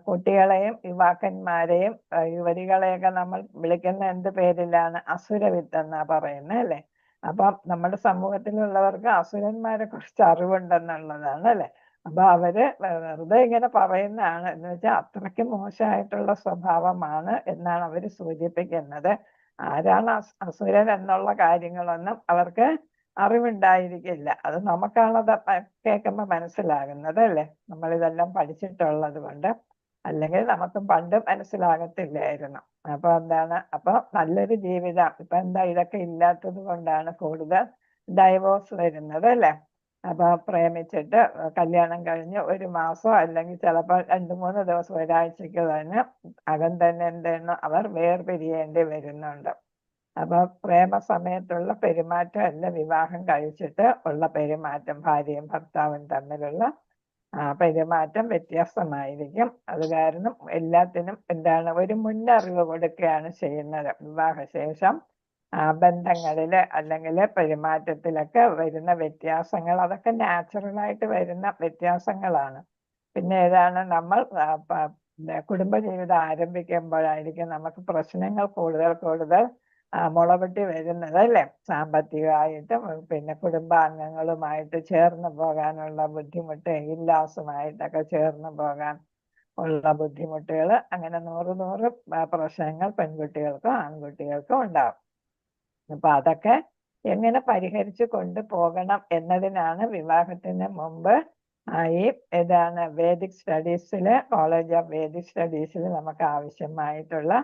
കുട്ടികളെയും യുവാക്കന്മാരെയും യുവതികളെയൊക്കെ നമ്മൾ വിളിക്കുന്ന എന്ത് പേരിലാണ്? അസുരവിത്ത് എന്നാ പറയുന്നത് അല്ലെ. അപ്പം നമ്മുടെ സമൂഹത്തിലുള്ളവർക്ക് അസുരന്മാരെ കുറിച്ച് അറിവുണ്ടെന്നുള്ളതാണ് അല്ലെ. അപ്പൊ അവര് വെറുതെ ഇങ്ങനെ പറയുന്നതാണ്, എന്ന് വെച്ചാൽ അത്രയ്ക്ക് മോശമായിട്ടുള്ള സ്വഭാവമാണ് എന്നാണ് അവര് സൂചിപ്പിക്കുന്നത്. ആരാണ് അസുരൻ എന്നുള്ള കാര്യങ്ങളൊന്നും അവർക്ക് അറിവുണ്ടായിരിക്കില്ല. അത് നമുക്കാണത് കേൾക്കുമ്പോൾ മനസ്സിലാകുന്നത് അല്ലേ, നമ്മളിതെല്ലാം പഠിച്ചിട്ടുള്ളത് കൊണ്ട്. അല്ലെങ്കിൽ നമുക്ക് പണ്ട് മനസ്സിലാകത്തില്ലായിരുന്നു. അപ്പൊ എന്താണ്, അപ്പൊ നല്ലൊരു ജീവിതം ഇപ്പൊ എന്താ ഇതൊക്കെ ഇല്ലാത്തത് കൊണ്ടാണ് കൂടുതൽ ഡൈവോഴ്സ് വരുന്നത് അല്ലേ. അപ്പൊ പ്രേമിച്ചിട്ട് കല്യാണം കഴിഞ്ഞ് 1 മാസം അല്ലെങ്കിൽ ചിലപ്പോൾ 2-3 ദിവസം ഒരാഴ്ചക്ക് തന്നെ തന്നെ എന്തെന്ന് അവർ വേർപിരിയേണ്ടി വരുന്നുണ്ട്. അപ്പൊ പ്രേമ സമയത്തുള്ള പെരുമാറ്റം അല്ല വിവാഹം കഴിച്ചിട്ട് ഉള്ള പെരുമാറ്റം. ഭാര്യയും ഭർത്താവും തമ്മിലുള്ള പെരുമാറ്റം വ്യത്യാസമായിരിക്കും. അത് കാരണം എല്ലാത്തിനും എന്താണ് ഒരു മുന്നറിവ് കൊടുക്കുകയാണ് ചെയ്യുന്നത്. വിവാഹശേഷം ബന്ധങ്ങളില് അല്ലെങ്കിൽ പെരുമാറ്റത്തിലൊക്കെ വരുന്ന വ്യത്യാസങ്ങൾ അതൊക്കെ നാച്ചുറലായിട്ട് വരുന്ന വ്യത്യാസങ്ങളാണ്. പിന്നെ ഏതാണ് നമ്മൾ കുടുംബജീവിതം ആരംഭിക്കുമ്പോഴായിരിക്കും നമുക്ക് പ്രശ്നങ്ങൾ കൂടുതൽ മുളപൊട്ടി വരുന്നത് അല്ലേ. സാമ്പത്തികമായിട്ടും പിന്നെ കുടുംബാംഗങ്ങളുമായിട്ട് ചേർന്ന് പോകാനുള്ള ബുദ്ധിമുട്ട്, ഇല്ലാസുമായിട്ടൊക്കെ ചേർന്ന് പോകാൻ ഉള്ള ബുദ്ധിമുട്ടുകൾ, അങ്ങനെ 100 പ്രശ്നങ്ങൾ പെൺകുട്ടികൾക്കും ആൺകുട്ടികൾക്കും ഉണ്ടാവും. അപ്പൊ അതൊക്കെ എങ്ങനെ പരിഹരിച്ചു കൊണ്ടുപോകണം എന്നതിനാണ് വിവാഹത്തിന് മുമ്പ് ഈ വേദിക് സ്റ്റഡീസില് കോളേജ് ഓഫ് വേദിക് സ്റ്റഡീസിൽ നമുക്ക് ആവശ്യമായിട്ടുള്ള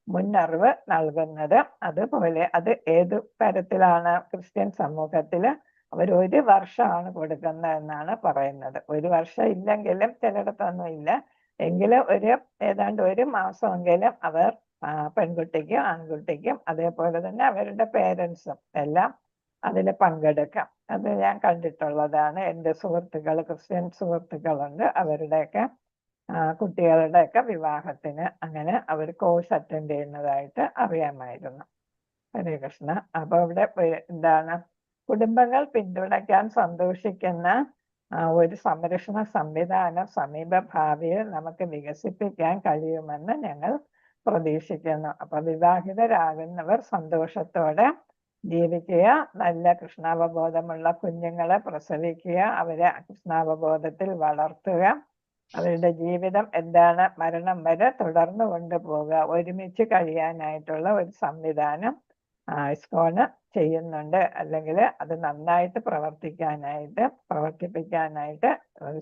മുന്നറിവ് നൽകുന്നത്. അതുപോലെ അത് ഏത് തരത്തിലാണ്? ക്രിസ്ത്യൻ സമൂഹത്തില് അവർ 1 വർഷമാണ് കൊടുക്കുന്നത് എന്നാണ് പറയുന്നത്. 1 വർഷം ഇല്ലെങ്കിലും ചിലയിടത്തൊന്നും ഇല്ല എങ്കിലും ഏതാണ്ട് 1 മാസമെങ്കിലും അവർ പെൺകുട്ടിക്കും ആൺകുട്ടിക്കും അതേപോലെ തന്നെ അവരുടെ പേരൻസും എല്ലാം അതിൽ പങ്കെടുക്കാം. അത് ഞാൻ കണ്ടിട്ടുള്ളതാണ്. എൻ്റെ സുഹൃത്തുക്കൾ, ക്രിസ്ത്യൻ സുഹൃത്തുക്കളുണ്ട്, അവരുടെയൊക്കെ കുട്ടികളുടെയൊക്കെ വിവാഹത്തിന് അങ്ങനെ അവർ കോഴ്സ് അറ്റൻഡ് ചെയ്യുന്നതായിട്ട് അറിയാമായിരുന്നു. ഹരേ കൃഷ്ണ. അപ്പൊ ഇവിടെ എന്താണ്, കുടുംബങ്ങൾ പിന്തുണയ്ക്കാൻ സന്തോഷിക്കുന്ന ഒരു സംരക്ഷണ സംവിധാനം സമീപ ഭാവിയിൽ നമുക്ക് വികസിപ്പിക്കാൻ കഴിയുമെന്ന് ഞങ്ങൾ പ്രതീക്ഷിക്കുന്നു. അപ്പൊ വിവാഹിതരാകുന്നവർ സന്തോഷത്തോടെ ജീവിക്കുക, നല്ല കൃഷ്ണാവബോധമുള്ള കുഞ്ഞുങ്ങളെ പ്രസവിക്കുക, അവരെ കൃഷ്ണാവബോധത്തിൽ വളർത്തുക, അവരുടെ ജീവിതം എന്താണ് മരണം വരെ തുടർന്നു കൊണ്ടുപോകുക, ഒരുമിച്ച് കഴിയാനായിട്ടുള്ള ഒരു സംവിധാനം ഇസ്കോണ് ചെയ്യുന്നുണ്ട്. അല്ലെങ്കിൽ അത് നന്നായിട്ട് പ്രവർത്തിപ്പിക്കാനായിട്ട്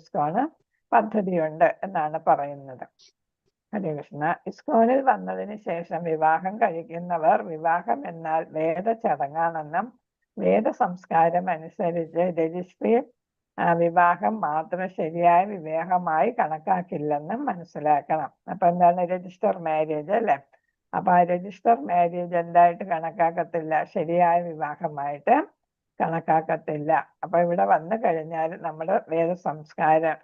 ഇസ്കോണ് പദ്ധതിയുണ്ട് എന്നാണ് പറയുന്നത്. ഹരേ കൃഷ്ണ. ഇസ്കോണിൽ വന്നതിന് ശേഷം വിവാഹം കഴിക്കുന്നവർ വിവാഹം എന്നാൽ വേദ ചടങ്ങാണെന്നും വേദ സംസ്കാരം അനുസരിച്ച് രജിസ്ട്രി വിവാഹം മാത്രം ശരിയായ വിവാഹമായി കണക്കാക്കില്ലെന്നും മനസ്സിലാക്കണം. അപ്പൊ എന്താണ് രജിസ്റ്റർ മാരേജ് അല്ലെ. അപ്പൊ ആ രജിസ്റ്റർ മാരേജ് എന്തായിട്ട് കണക്കാക്കത്തില്ല? ശരിയായ വിവാഹമായിട്ട് കണക്കാക്കത്തില്ല. അപ്പൊ ഇവിടെ വന്നു കഴിഞ്ഞാൽ നമ്മുടെ വേദ സംസ്കാരം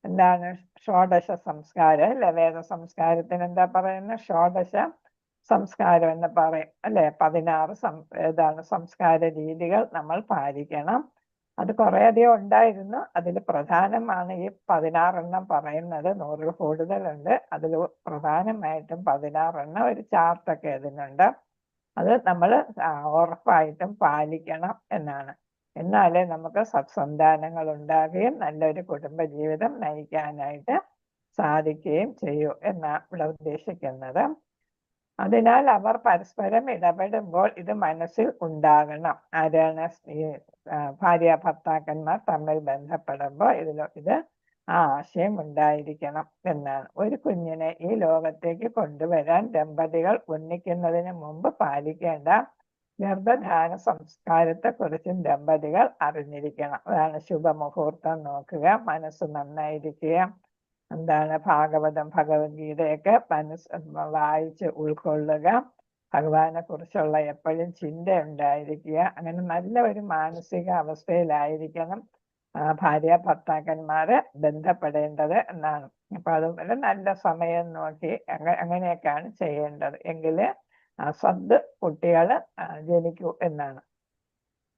എന്താണ്? ഷോഡശ സംസ്കാരം അല്ലെ. വേദ സംസ്കാരത്തിന് എന്താ പറയുന്നത്? ഷോഡശ സംസ്കാരം എന്ന് പറയും അല്ലെ. 16 സംസ്കാര രീതികൾ നമ്മൾ പാലിക്കണം. അത് കുറെ അധികം ഉണ്ടായിരുന്നു. അതിൽ പ്രധാനമാണ് ഈ 16 പറയുന്നത്. 100 കൂടുതലുണ്ട്. അതിൽ പ്രധാനമായിട്ടും 16 ഒരു ചാർട്ടൊക്കെ ഇതിനുണ്ട്. അത് നമ്മൾ ഉറപ്പായിട്ടും പാലിക്കണം എന്നാണ്. എന്നാലേ നമുക്ക് സത്സന്താനങ്ങൾ ഉണ്ടാകുകയും നല്ലൊരു കുടുംബ ജീവിതം നയിക്കാനായിട്ട് സാധിക്കുകയും ചെയ്യൂ എന്നാണ് ഇവിടെ ഉദ്ദേശിക്കുന്നത്. അതിനാൽ അവർ പരസ്പരം ഇടപെടുമ്പോൾ ഇത് മനസ്സിൽ ഉണ്ടാകണം. ആരാണ് ഈ ഭാര്യ ഭർത്താക്കന്മാർ തമ്മിൽ ബന്ധപ്പെടുമ്പോൾ ഇത് ആ ആശയം ഉണ്ടായിരിക്കണം എന്നാണ്. ഒരു കുഞ്ഞിനെ ഈ ലോകത്തേക്ക് കൊണ്ടുവരാൻ ദമ്പതികൾ ഒന്നിക്കുന്നതിന് മുമ്പ് പാലിക്കേണ്ട ഗർഭധാന സംസ്കാരത്തെ കുറിച്ചും ദമ്പതികൾ അറിഞ്ഞിരിക്കണം. അതാണ് ശുഭമുഹൂർത്തം നോക്കുക, മനസ്സ് നന്നായിരിക്കുക, ഭാഗവതം ഭഗവത്ഗീതയൊക്കെ വായിച്ച് ഉൾക്കൊള്ളുക, ഭഗവാനെ കുറിച്ചുള്ള എപ്പോഴും ചിന്ത ഉണ്ടായിരിക്കുക. അങ്ങനെ നല്ല ഒരു മാനസിക അവസ്ഥയിലായിരിക്കണം ഭാര്യ ഭർത്താക്കന്മാര് ബന്ധപ്പെടേണ്ടത് എന്നാണ്. അപ്പൊ അതുപോലെ നല്ല സമയം നോക്കി അങ്ങനെയൊക്കെയാണ് ചെയ്യേണ്ടത്. എങ്കില് സദ് കുട്ടികള് ജനിക്കൂ എന്നാണ്.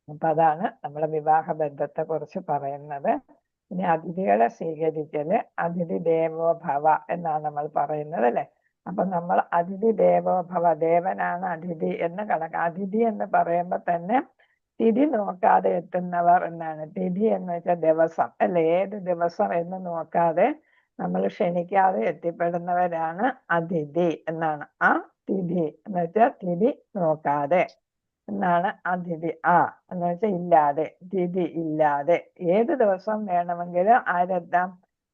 അപ്പൊ അതാണ് നമ്മുടെ വിവാഹ ബന്ധത്തെ കുറിച്ച് പറയുന്നത്. ഇനി അതിഥികളെ സ്വീകരിക്കല്, അതിഥി ദേവോ ഭവ എന്നാണ് നമ്മൾ പറയുന്നത് അല്ലെ. അപ്പൊ നമ്മൾ അതിഥി ദേവോ ഭവ, ദേവനാണ് അതിഥി എന്ന് അതിഥി എന്ന് പറയുമ്പോ തന്നെ തിഥി നോക്കാതെ എത്തുന്നവർ എന്നാണ്. തിഥി എന്ന് വെച്ചാൽ ദിവസം അല്ലെ. ഏത് ദിവസം എന്ന് നോക്കാതെ നമ്മൾ ക്ഷണിക്കാതെ എത്തിപ്പെടുന്നവരാണ് അതിഥി എന്നാണ്. ആ തിഥി എന്ന് വെച്ചാൽ തിഥി നോക്കാതെ എന്നാണ് അതിഥി. എന്ന് വെച്ചാൽ ഇല്ലാതെ, തിഥി ഇല്ലാതെ ഏത് ദിവസം വേണമെങ്കിലും ആരെത്താം,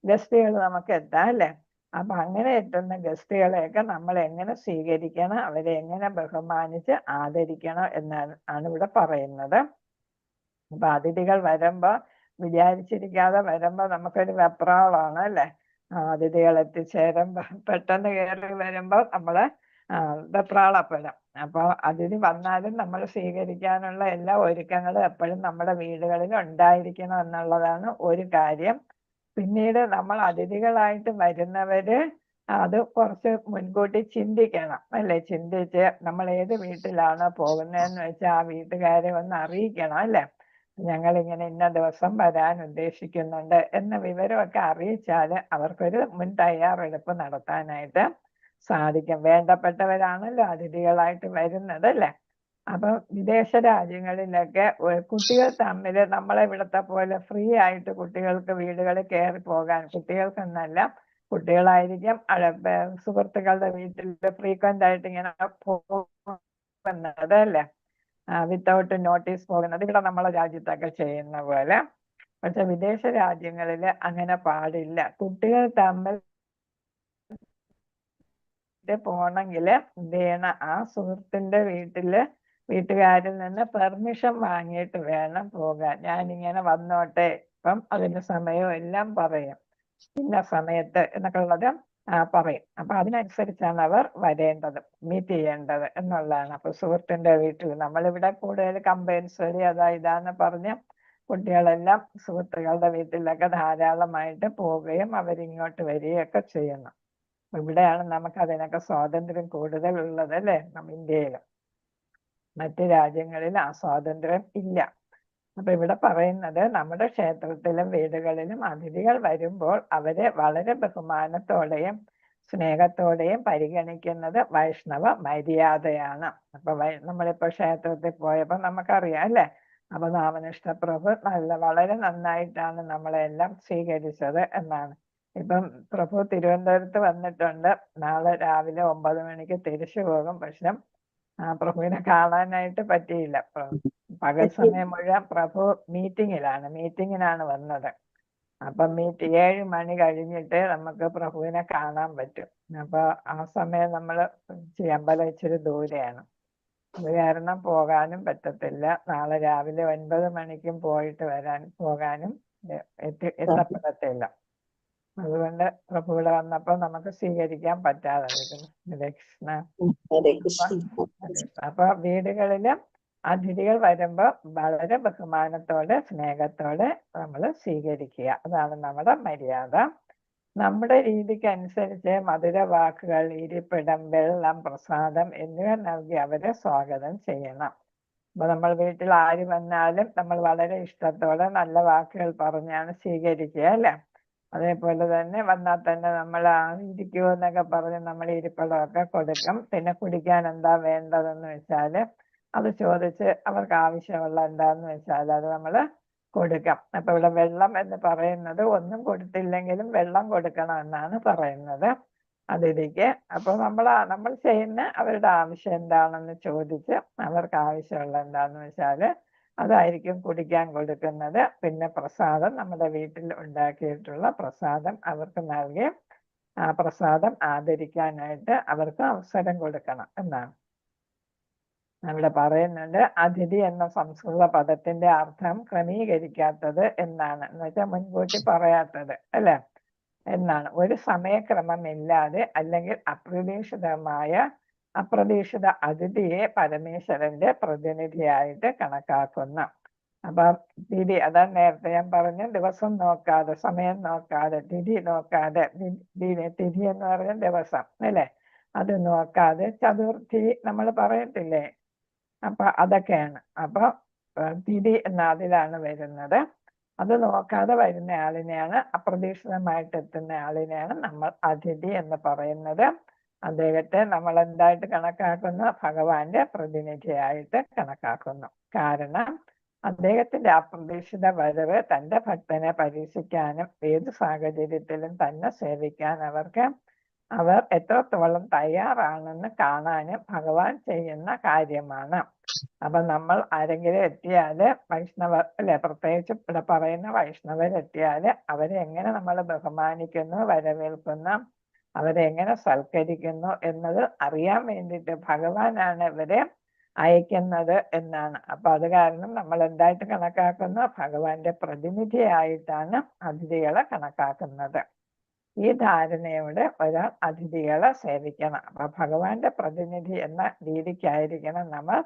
ഗസ്റ്റുകൾ നമുക്ക് എത്താം അല്ലെ. അപ്പൊ അങ്ങനെ എത്തുന്ന ഗസ്റ്റുകളെയൊക്കെ നമ്മൾ എങ്ങനെ സ്വീകരിക്കണം, അവരെ എങ്ങനെ ബഹുമാനിച്ച് ആദരിക്കണം എന്നാണ് ഇവിടെ പറയുന്നത്. അപ്പൊ അതിഥികൾ വരുമ്പോ വിചാരിച്ചിരിക്കാതെ വരുമ്പോ നമുക്കൊരു വെപ്രാളമാണ് അല്ലെ. അതിഥികൾ എത്തിച്ചേരുമ്പോ പെട്ടെന്ന് കയറി വരുമ്പോ നമ്മള് വെപ്രാളപ്പെടാം. അപ്പൊ അതിഥി വന്നാലും നമ്മൾ സ്വീകരിക്കാനുള്ള എല്ലാ ഒരുക്കങ്ങളും എപ്പോഴും നമ്മുടെ വീടുകളിൽ ഉണ്ടായിരിക്കണം എന്നുള്ളതാണ് ഒരു കാര്യം. പിന്നീട് നമ്മൾ അതിഥികളായിട്ട് വരുന്നവര് അത് കുറച്ച് മുൻകൂട്ടി ചിന്തിക്കണം അല്ലെ. ചിന്തിച്ച് നമ്മൾ ഏത് വീട്ടിലാണോ പോകുന്നതെന്ന് വെച്ചാൽ ആ വീട്ടുകാരെ ഒന്ന് അറിയിക്കണം അല്ലെ. ഞങ്ങൾ ഇങ്ങനെ ഇന്ന ദിവസം വരാൻ ഉദ്ദേശിക്കുന്നുണ്ട് എന്ന വിവരമൊക്കെ അറിയിച്ചാല് അവർക്കൊരു മുൻ തയ്യാറെടുപ്പ് നടത്താനായിട്ട് സാധിക്കും. വേണ്ടപ്പെട്ടവരാണല്ലോ അതിഥികളായിട്ട് വരുന്നത് അല്ലെ. അപ്പൊ വിദേശ രാജ്യങ്ങളിലൊക്കെ കുട്ടികൾ തമ്മിൽ നമ്മളെ ഇവിടത്തെ പോലെ ഫ്രീ ആയിട്ട് കുട്ടികൾക്ക് വീടുകളിൽ കയറി പോകാൻ, കുട്ടികൾക്കെന്നല്ല കുട്ടികളായിരിക്കും സുഹൃത്തുക്കളുടെ വീട്ടിൽ ഫ്രീക്വന്റ് ആയിട്ട് ഇങ്ങനെ പോകുന്നത് അല്ലെ, വിത്തൗട്ട് നോട്ടീസ് പോകുന്നത് ഇവിടെ നമ്മളെ രാജ്യത്തൊക്കെ ചെയ്യുന്ന പോലെ. പക്ഷെ വിദേശ രാജ്യങ്ങളിൽ അങ്ങനെ പാടില്ല. കുട്ടികൾ തമ്മിൽ പോണെങ്കില് എന്ത് ചെയ്യണം, ആ സുഹൃത്തിന്റെ വീട്ടുകാരിൽ നിന്ന് പെർമിഷൻ വാങ്ങിയിട്ട് വേണം പോകാൻ. ഞാനിങ്ങനെ വന്നോട്ടെ, ഇപ്പം അതിന്റെ സമയവും എല്ലാം പറയും, ഇന്ന സമയത്ത് എന്നൊക്കെ ഉള്ളത് പറയും. അപ്പൊ അതിനനുസരിച്ചാണ് അവർ വരേണ്ടത്, മീറ്റ് ചെയ്യേണ്ടത് എന്നുള്ളതാണ്. അപ്പൊ സുഹൃത്തിന്റെ വീട്ടിൽ നമ്മളിവിടെ കൂടുതൽ കമ്പൈൻസറി ഇതാന്ന് പറഞ്ഞ് കുട്ടികളെല്ലാം സുഹൃത്തുക്കളുടെ വീട്ടിലൊക്കെ ധാരാളമായിട്ട് പോവുകയും അവരിങ്ങോട്ട് വരികയൊക്കെ ചെയ്യുന്നു. ഇവിടെയാണ് നമുക്ക് അതിനൊക്കെ സ്വാതന്ത്ര്യം കൂടുതലുള്ളത് അല്ലെ, ഇന്ത്യയിൽ. മറ്റു രാജ്യങ്ങളിൽ ആ സ്വാതന്ത്ര്യം ഇല്ല. അപ്പൊ ഇവിടെ പറയുന്നത് നമ്മുടെ ക്ഷേത്രത്തിലും വീടുകളിലും അതിഥികൾ വരുമ്പോൾ അവരെ വളരെ ബഹുമാനത്തോടെയും സ്നേഹത്തോടെയും പരിഗണിക്കുന്നത് വൈഷ്ണവ മര്യാദയാണ്. അപ്പൊ നമ്മളിപ്പോ ക്ഷേത്രത്തിൽ പോയപ്പോ നമുക്കറിയാം അല്ലെ. അപ്പൊ നാമനിഷ്ഠ പ്രഭു വളരെ നന്നായിട്ടാണ് നമ്മളെല്ലാം സ്വീകരിച്ചത് എന്നാണ്. ഇപ്പം പ്രഭു തിരുവനന്തപുരത്ത് വന്നിട്ടുണ്ട്. നാളെ രാവിലെ 9 മണിക്ക് തിരിച്ചു പോകും. പക്ഷെ പ്രഭുവിനെ കാണാനായിട്ട് പറ്റിയില്ല. പകൽ സമയം മുഴുവൻ പ്രഭു മീറ്റിങ്ങിനാണ് വന്നത്. അപ്പൊ 7 മണി കഴിഞ്ഞിട്ട് നമുക്ക് പ്രഭുവിനെ കാണാൻ പറ്റും. അപ്പൊ ആ സമയം നമ്മള് അമ്പലം ഇച്ചിരി ദൂരെയാണ്, അത് കാരണം പോകാനും പറ്റത്തില്ല. നാളെ രാവിലെ 9 മണിക്കും പോകാനും എത്തപ്പെടത്തില്ല. അതുകൊണ്ട് പ്രഭു ഇവിടെ വന്നപ്പോ നമുക്ക് സ്വീകരിക്കാൻ പറ്റാതെ അപ്പൊ വീടുകളിലും അതിഥികൾ വരുമ്പോ വളരെ ബഹുമാനത്തോടെ സ്നേഹത്തോടെ നമ്മൾ സ്വീകരിക്കുക. അതാണ് നമ്മുടെ മര്യാദ. നമ്മുടെ രീതിക്ക് അനുസരിച്ച് മധുര വാക്കുകൾ, ഇരിപ്പിടം, വെള്ളം, പ്രസാദം എന്നിവ നൽകി അവരെ സ്വാഗതം ചെയ്യണം. അപ്പൊ നമ്മൾ വീട്ടിൽ ആര് വന്നാലും നമ്മൾ വളരെ ഇഷ്ടത്തോടെ നല്ല വാക്കുകൾ പറഞ്ഞാണ് സ്വീകരിക്കുക, അല്ലെ? അതേപോലെ തന്നെ വന്നാൽ തന്നെ നമ്മൾ ഇരിക്കുമോ എന്നൊക്കെ പറഞ്ഞ് നമ്മൾ ഇരിപ്പിടമൊക്കെ കൊടുക്കും. പിന്നെ കുടിക്കാൻ എന്താ വേണ്ടതെന്ന് വെച്ചാല് അത് ചോദിച്ച് അവർക്ക് ആവശ്യമുള്ള എന്താന്ന് വെച്ചാൽ അത് നമ്മൾ കൊടുക്കാം. അപ്പൊ ഇവിടെ വെള്ളം എന്ന് പറയുന്നത് ഒന്നും കൊടുത്തില്ലെങ്കിലും വെള്ളം കൊടുക്കണം എന്നാണ് പറയുന്നത് അതിഥിക്ക്. അപ്പൊ നമ്മൾ ചെയ്യുന്ന അവരുടെ ആവശ്യം എന്താണെന്ന് ചോദിച്ച് അവർക്ക് ആവശ്യമുള്ള എന്താന്ന് വെച്ചാല് അതായിരിക്കും കുടിക്കാൻ കൊടുക്കുന്നത്. പിന്നെ പ്രസാദം, നമ്മുടെ വീട്ടിൽ ഉണ്ടാക്കിയിട്ടുള്ള പ്രസാദം അവർക്ക് നൽകി ആ പ്രസാദം ആദരിക്കാനായിട്ട് അവർക്ക് അവസരം കൊടുക്കണം എന്നാണ് അവിടെ പറയുന്നുണ്ട്. അതിഥി എന്ന സംസ്കൃത പദത്തിന്റെ അർത്ഥം ക്രമീകരിക്കാത്തത് എന്നാണ്, എന്ന് വെച്ചാൽ മുൻകൂട്ടി പറയാത്തത്, അല്ലെ എന്നാണ്. ഒരു സമയക്രമമില്ലാതെ അല്ലെങ്കിൽ അപ്രതീക്ഷിത അതിഥിയെ പരമേശ്വരന്റെ പ്രതിനിധിയായിട്ട് കണക്കാക്കുന്ന. അപ്പൊ തിഥി, അതാ നേരത്തെ ഞാൻ പറഞ്ഞ ദിവസം നോക്കാതെ, സമയം നോക്കാതെ, തിഥി നോക്കാതെ, തിഥി എന്ന് പറഞ്ഞ ദിവസം, അല്ലെ? അത് നോക്കാതെ ചതുർത്ഥി നമ്മൾ പറയത്തില്ലേ, അപ്പൊ അതൊക്കെയാണ്. അപ്പൊ തിഥി എന്ന അതിലാണ് വരുന്നത്. അത് നോക്കാതെ വരുന്ന ആളിനെയാണ്, അപ്രതീക്ഷിതമായിട്ട് എത്തുന്ന ആളിനെയാണ് നമ്മൾ അതിഥി എന്ന് പറയുന്നത്. അദ്ദേഹത്തെ നമ്മൾ എന്തായിട്ട് കണക്കാക്കുന്നു? ഭഗവാന്റെ പ്രതിനിധിയായിട്ട് കണക്കാക്കുന്നു. കാരണം അദ്ദേഹത്തിന്റെ അപ്രതീക്ഷിത വരവ് തന്റെ ഭക്തനെ പരീക്ഷിക്കാനും ഏത് സാഹചര്യത്തിലും തന്നെ സേവിക്കാൻ അവർ എത്രത്തോളം തയ്യാറാണെന്ന് കാണാനും ഭഗവാൻ ചെയ്യുന്ന കാര്യമാണ്. അപ്പൊ നമ്മൾ ആരെങ്കിലും എത്തിയാല് വൈഷ്ണവർ, അല്ലെ, പ്രത്യേകിച്ച് ഇവിടെ പറയുന്ന വൈഷ്ണവരെത്തിയാല് അവരെ എങ്ങനെ നമ്മൾ ബഹുമാനിക്കുന്നു, വരവേൽക്കുന്നു, അവരെ എങ്ങനെ സൽക്കരിക്കുന്നു എന്നത് അറിയാൻ വേണ്ടിയിട്ട് ഭഗവാനാണ് ഇവരെ അയക്കുന്നത് എന്നാണ്. അപ്പൊ അത് കാരണം നമ്മൾ എന്തായിട്ട് കണക്കാക്കുന്നു? ഭഗവാന്റെ പ്രതിനിധിയായിട്ടാണ് അതിഥികളെ കണക്കാക്കുന്നത്. ഈ ധാരണയോടെ ഒരാൾ അതിഥികളെ സേവിക്കണം. അപ്പൊ ഭഗവാന്റെ പ്രതിനിധി എന്ന രീതിക്കായിരിക്കണം നമ്മൾ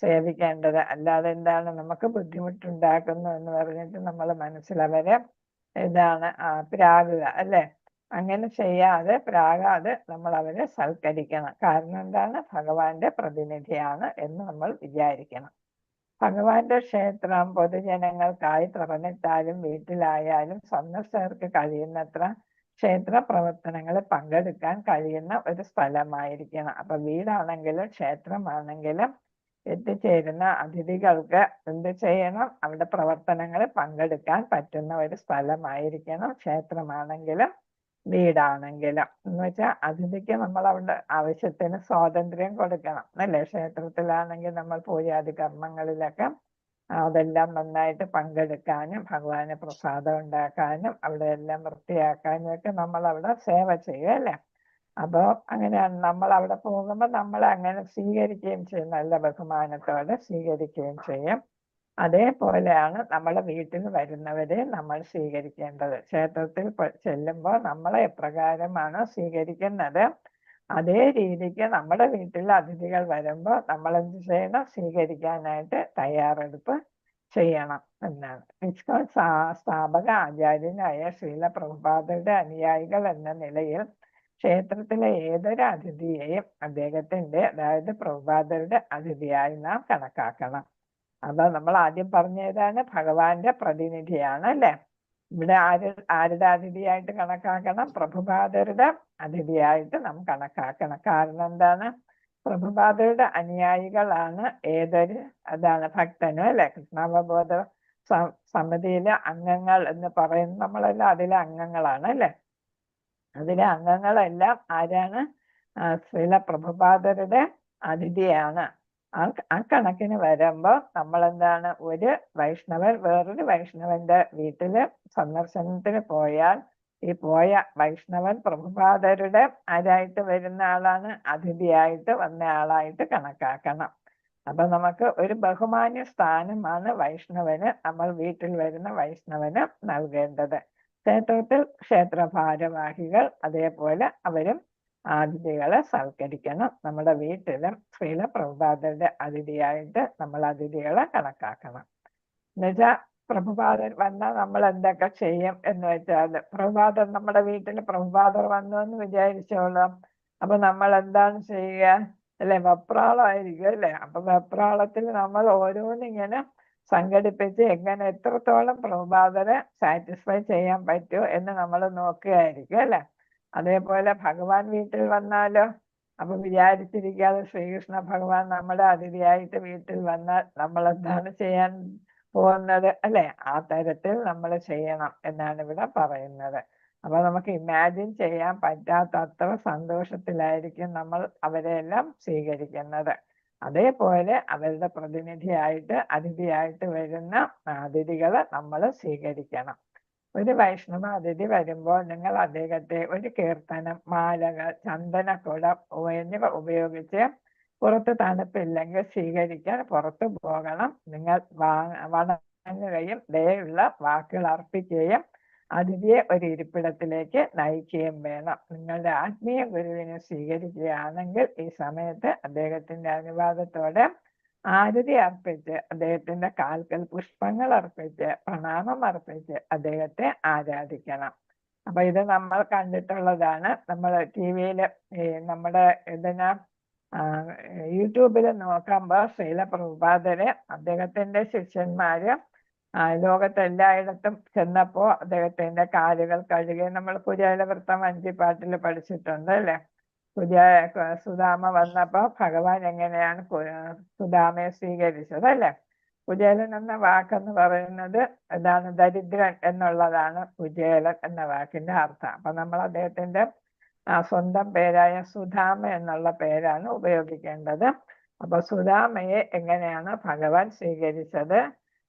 സേവിക്കേണ്ടത്. അല്ലാതെ എന്താണ് നമുക്ക് ബുദ്ധിമുട്ടുണ്ടാക്കുന്നു എന്ന് പറഞ്ഞിട്ട് നമ്മൾ മനസ്സിലവരെ എന്താണ് പ്രാകുക, അല്ലെ? അങ്ങനെ പ്രാകാതെ നമ്മൾ അവരെ സൽക്കരിക്കണം. കാരണം എന്താണ്? ഭഗവാന്റെ പ്രതിനിധിയാണ് എന്ന് നമ്മൾ വിചാരിക്കണം. ഭഗവാന്റെ ക്ഷേത്രം പൊതുജനങ്ങൾക്കായി തുറന്നിട്ടാലും വീട്ടിലായാലും സന്ദർശകർക്ക് കഴിയുന്നത്ര ക്ഷേത്ര പ്രവർത്തനങ്ങളിൽ പങ്കെടുക്കാൻ കഴിയുന്ന ഒരു സ്ഥലമായിരിക്കണം. അപ്പൊ വീടാണെങ്കിലും ക്ഷേത്രമാണെങ്കിലും എത്തിച്ചേരുന്ന അതിഥികൾക്ക് എന്ത് ചെയ്യണം? അവിടെ പ്രവർത്തനങ്ങളിൽ പങ്കെടുക്കാൻ പറ്റുന്ന ഒരു സ്ഥലമായിരിക്കണം ക്ഷേത്രമാണെങ്കിലും വീടാണെങ്കിലും. എന്ന് വെച്ചാൽ അതിഥിക്ക് നമ്മൾ അവിടെ ആവശ്യത്തിന് സ്വാതന്ത്ര്യം കൊടുക്കണം, അല്ലേ? ക്ഷേത്രത്തിലാണെങ്കിൽ നമ്മൾ പൂജാതി കർമ്മങ്ങളിലൊക്കെ അതെല്ലാം നന്നായിട്ട് പങ്കെടുക്കാനും ഭഗവാന് പ്രസാദം ഉണ്ടാക്കാനും അവിടെ എല്ലാം വൃത്തിയാക്കാനും ഒക്കെ നമ്മൾ അവിടെ സേവ ചെയ്യും, അല്ലേ? അപ്പൊ അങ്ങനെയാണ് നമ്മൾ അവിടെ പോകുമ്പോൾ നമ്മളെ അങ്ങനെ സ്വീകരിക്കുകയും ചെയ്യും, നല്ല ബഹുമാനത്തോടെ സ്വീകരിക്കുകയും ചെയ്യും. അതേപോലെയാണ് നമ്മളെ വീട്ടിൽ വരുന്നവരെ നമ്മൾ സ്വീകരിക്കേണ്ടത്. ക്ഷേത്രത്തിൽ ചെല്ലുമ്പോൾ നമ്മളെ എപ്രകാരമാണ് സ്വീകരിക്കുന്നത് അതേ രീതിക്ക് നമ്മുടെ വീട്ടിൽ അതിഥികൾ വരുമ്പോൾ നമ്മൾ എന്ത് ചെയ്യണം? സ്വീകരിക്കാനായിട്ട് തയ്യാറെടുപ്പ് ചെയ്യണം എന്നാണ്. ഇസ്കോൺ സ്ഥാപക ആചാര്യനായ ശ്രീല പ്രഭുപാദരുടെ അനുയായികൾ എന്ന നിലയിൽ ക്ഷേത്രത്തിലെ ഏതൊരു അതിഥിയെയും അദ്ദേഹത്തിന്റെ, അതായത് പ്രഭുപാദരുടെ അതിഥിയായി നാം കണക്കാക്കണം. അപ്പൊ നമ്മൾ ആദ്യം പറഞ്ഞതാണ് ഭഗവാന്റെ പ്രതിനിധിയാണ്, അല്ലെ? ഇവിടെ ആരുടെ അതിഥിയായിട്ട് കണക്കാക്കണം? പ്രഭുപാദരുടെ അതിഥിയായിട്ട് നാം കണക്കാക്കണം. കാരണം എന്താണ്? പ്രഭുപാദരുടെ അനുയായികളാണ് അതാണ് ഭക്തനും, അല്ലെ? കൃഷ്ണാവബോധ സമിതിയിലെ അംഗങ്ങൾ എന്ന് പറയുന്നത് നമ്മളെല്ലാം അതിലെ അംഗങ്ങളാണ്, അല്ലെ? അതിലെ അംഗങ്ങളെല്ലാം ആരാണ്? ശ്രീല പ്രഭുപാദരുടെ അതിഥിയാണ്. ആ കണക്കിന് വരുമ്പോൾ നമ്മൾ എന്താണ്? ഒരു വൈഷ്ണവൻ വേറൊരു വൈഷ്ണവന്റെ വീട്ടില് സന്ദർശനത്തിന് പോയാൽ ഈ പോയ വൈഷ്ണവൻ പ്രഭുപാദരുടെ ആരായിട്ട് വരുന്ന ആളാണ്? അതിഥിയായിട്ട് വന്ന ആളായിട്ട് കണക്കാക്കണം. അപ്പൊ നമുക്ക് ഒരു ബഹുമാന്യ സ്ഥാനമാണ് വൈഷ്ണവന്, നമ്മൾ വീട്ടിൽ വരുന്ന വൈഷ്ണവന് നൽകേണ്ടത്. ക്ഷേത്രത്തിൽ ക്ഷേത്ര ഭാരവാഹികൾ അതേപോലെ അവരും അതിഥികളെ സൽക്കരിക്കണം. നമ്മുടെ വീട്ടിലും ശ്രീല പ്രഭുപാദരുടെ അതിഥിയായിട്ട് നമ്മൾ അതിഥികളെ കണക്കാക്കണം. എന്നുവെച്ചാൽ പ്രഭുപാദൻ വന്നാൽ നമ്മൾ എന്തൊക്കെ ചെയ്യും എന്ന് വെച്ചാൽ, പ്രഭുപാദൻ നമ്മുടെ വീട്ടിൽ പ്രഭുപാദർ വന്നു എന്ന് വിചാരിച്ചോളാം. അപ്പൊ നമ്മൾ എന്താണ് ചെയ്യുക? അല്ലെ, വെപ്രാളമായിരിക്കും അല്ലെ. അപ്പൊ വെപ്രാളത്തിൽ നമ്മൾ ഓരോന്നിങ്ങനെ സംഘടിപ്പിച്ച് എങ്ങനെ എത്രത്തോളം പ്രഭുപാദരെ സാറ്റിസ്ഫൈ ചെയ്യാൻ പറ്റുമോ എന്ന് നമ്മൾ നോക്കുകയായിരിക്കും അല്ലെ. അതേപോലെ ഭഗവാൻ വീട്ടിൽ വന്നാലോ, അപ്പൊ വിചാരിച്ചിരിക്കാതെ ശ്രീകൃഷ്ണ ഭഗവാൻ നമ്മുടെ അതിഥിയായിട്ട് വീട്ടിൽ വന്നാൽ നമ്മൾ എന്താണ് ചെയ്യാൻ പോകുന്നത് അല്ലെ. ആ തരത്തിൽ നമ്മൾ ചെയ്യണം എന്നാണ് ഇവിടെ പറയുന്നത്. അപ്പൊ നമുക്ക് ഇമാജിൻ ചെയ്യാൻ പറ്റാത്ത അത്ര സന്തോഷത്തിലായിരിക്കും നമ്മൾ അവരെല്ലാം സ്വീകരിക്കുന്നത്. അതേപോലെ അവരുടെ പ്രതിനിധിയായിട്ട് അതിഥിയായിട്ട് വരുന്ന അതിഥികളെ നമ്മൾ സ്വീകരിക്കണം. ഒരു വൈഷ്ണവ അതിഥി വരുമ്പോൾ നിങ്ങൾ അദ്ദേഹത്തെ ഒരു കീർത്തനം, മാലകൾ, ചന്ദനക്കുടം എന്നിവ ഉപയോഗിച്ച്, പുറത്ത് തണുപ്പില്ലെങ്കിൽ സ്വീകരിക്കാൻ പുറത്തു പോകണം. നിങ്ങൾ വണങ്ങുകയും ദയുള്ള വാക്കുകൾ അർപ്പിക്കുകയും അതിഥിയെ ഒരു ഇരിപ്പിടത്തിലേക്ക് നയിക്കുകയും വേണം. നിങ്ങളുടെ ആത്മീയ ഗുരുവിനെ സ്വീകരിക്കുകയാണെങ്കിൽ ഈ സമയത്ത് അദ്ദേഹത്തിന്റെ അനുവാദത്തോടെ ആരതി അർപ്പിച്ച്, അദ്ദേഹത്തിന്റെ കാൽക്കൽ പുഷ്പങ്ങൾ അർപ്പിച്ച്, പ്രണാമം അർപ്പിച്ച് അദ്ദേഹത്തെ ആരാധിക്കണം. അപ്പൊ ഇത് നമ്മൾ കണ്ടിട്ടുള്ളതാണ്. നമ്മൾ TV-യില് നമ്മുടെ യൂട്യൂബിൽ നോക്കുമ്പോൾ ശ്രീല പ്രഭുപാദരെ അദ്ദേഹത്തിന്റെ ശിഷ്യന്മാര് ലോകത്തെല്ലായിടത്തും ചെന്നപ്പോ അദ്ദേഹത്തിന്റെ കാലുകൾ കഴുകി, നമ്മൾ കുചേലവൃത്തം 5 പാട്ടിൽ പഠിച്ചിട്ടുണ്ട് അല്ലെ. സുദാമ വന്നപ്പോ ഭഗവാൻ എങ്ങനെയാണ് സുദാമയെ സ്വീകരിച്ചത് അല്ലെ. കുചേലൻ എന്ന വാക്കെന്ന് പറയുന്നത് എന്താണ്? ദരിദ്രൻ എന്നുള്ളതാണ് കുചേലൻ എന്ന വാക്കിന്റെ അർത്ഥം. അപ്പൊ നമ്മൾ അദ്ദേഹത്തിന്റെ സ്വന്തം പേരായ സുധാമ എന്നുള്ള പേരാണ് ഉപയോഗിക്കേണ്ടത്. അപ്പൊ സുധാമയെ എങ്ങനെയാണ് ഭഗവാൻ സ്വീകരിച്ചത്,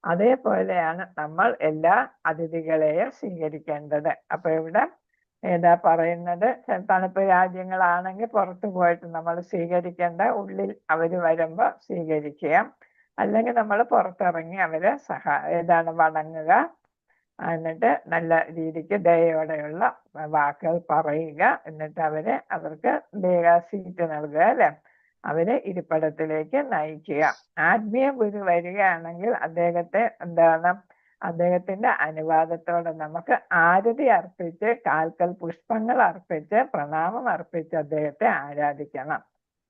അതേപോലെയാണ് നമ്മൾ എല്ലാ അതിഥികളെയും സ്വീകരിക്കേണ്ടത്. അപ്പൊ ഇവിടെ ഏതാ പറയുന്നത്? തണുപ്പ് രാജ്യങ്ങളാണെങ്കിൽ പുറത്തു പോയിട്ട് നമ്മൾ സ്വീകരിക്കേണ്ട, ഉള്ളിൽ അവര് വരുമ്പോ സ്വീകരിക്കുക. അല്ലെങ്കിൽ നമ്മൾ പുറത്തിറങ്ങി അവരെ വണങ്ങുക. എന്നിട്ട് നല്ല രീതിക്ക് ദയോടെയുള്ള വാക്കുകൾ പറയുക. എന്നിട്ട് അവർക്ക് സീറ്റ് നൽകുക അല്ലെ. അവരെ ഇരിപ്പിടത്തിലേക്ക് നയിക്കുക. ആത്മീയ ഗുരു വരികയാണെങ്കിൽ അദ്ദേഹത്തിന്റെ അനുവാദത്തോടെ നമുക്ക് ആരതി അർപ്പിച്ച്, കാൽക്കൽ പുഷ്പങ്ങൾ അർപ്പിച്ച്, പ്രണാമം അർപ്പിച്ച് അദ്ദേഹത്തെ ആരാധിക്കണം.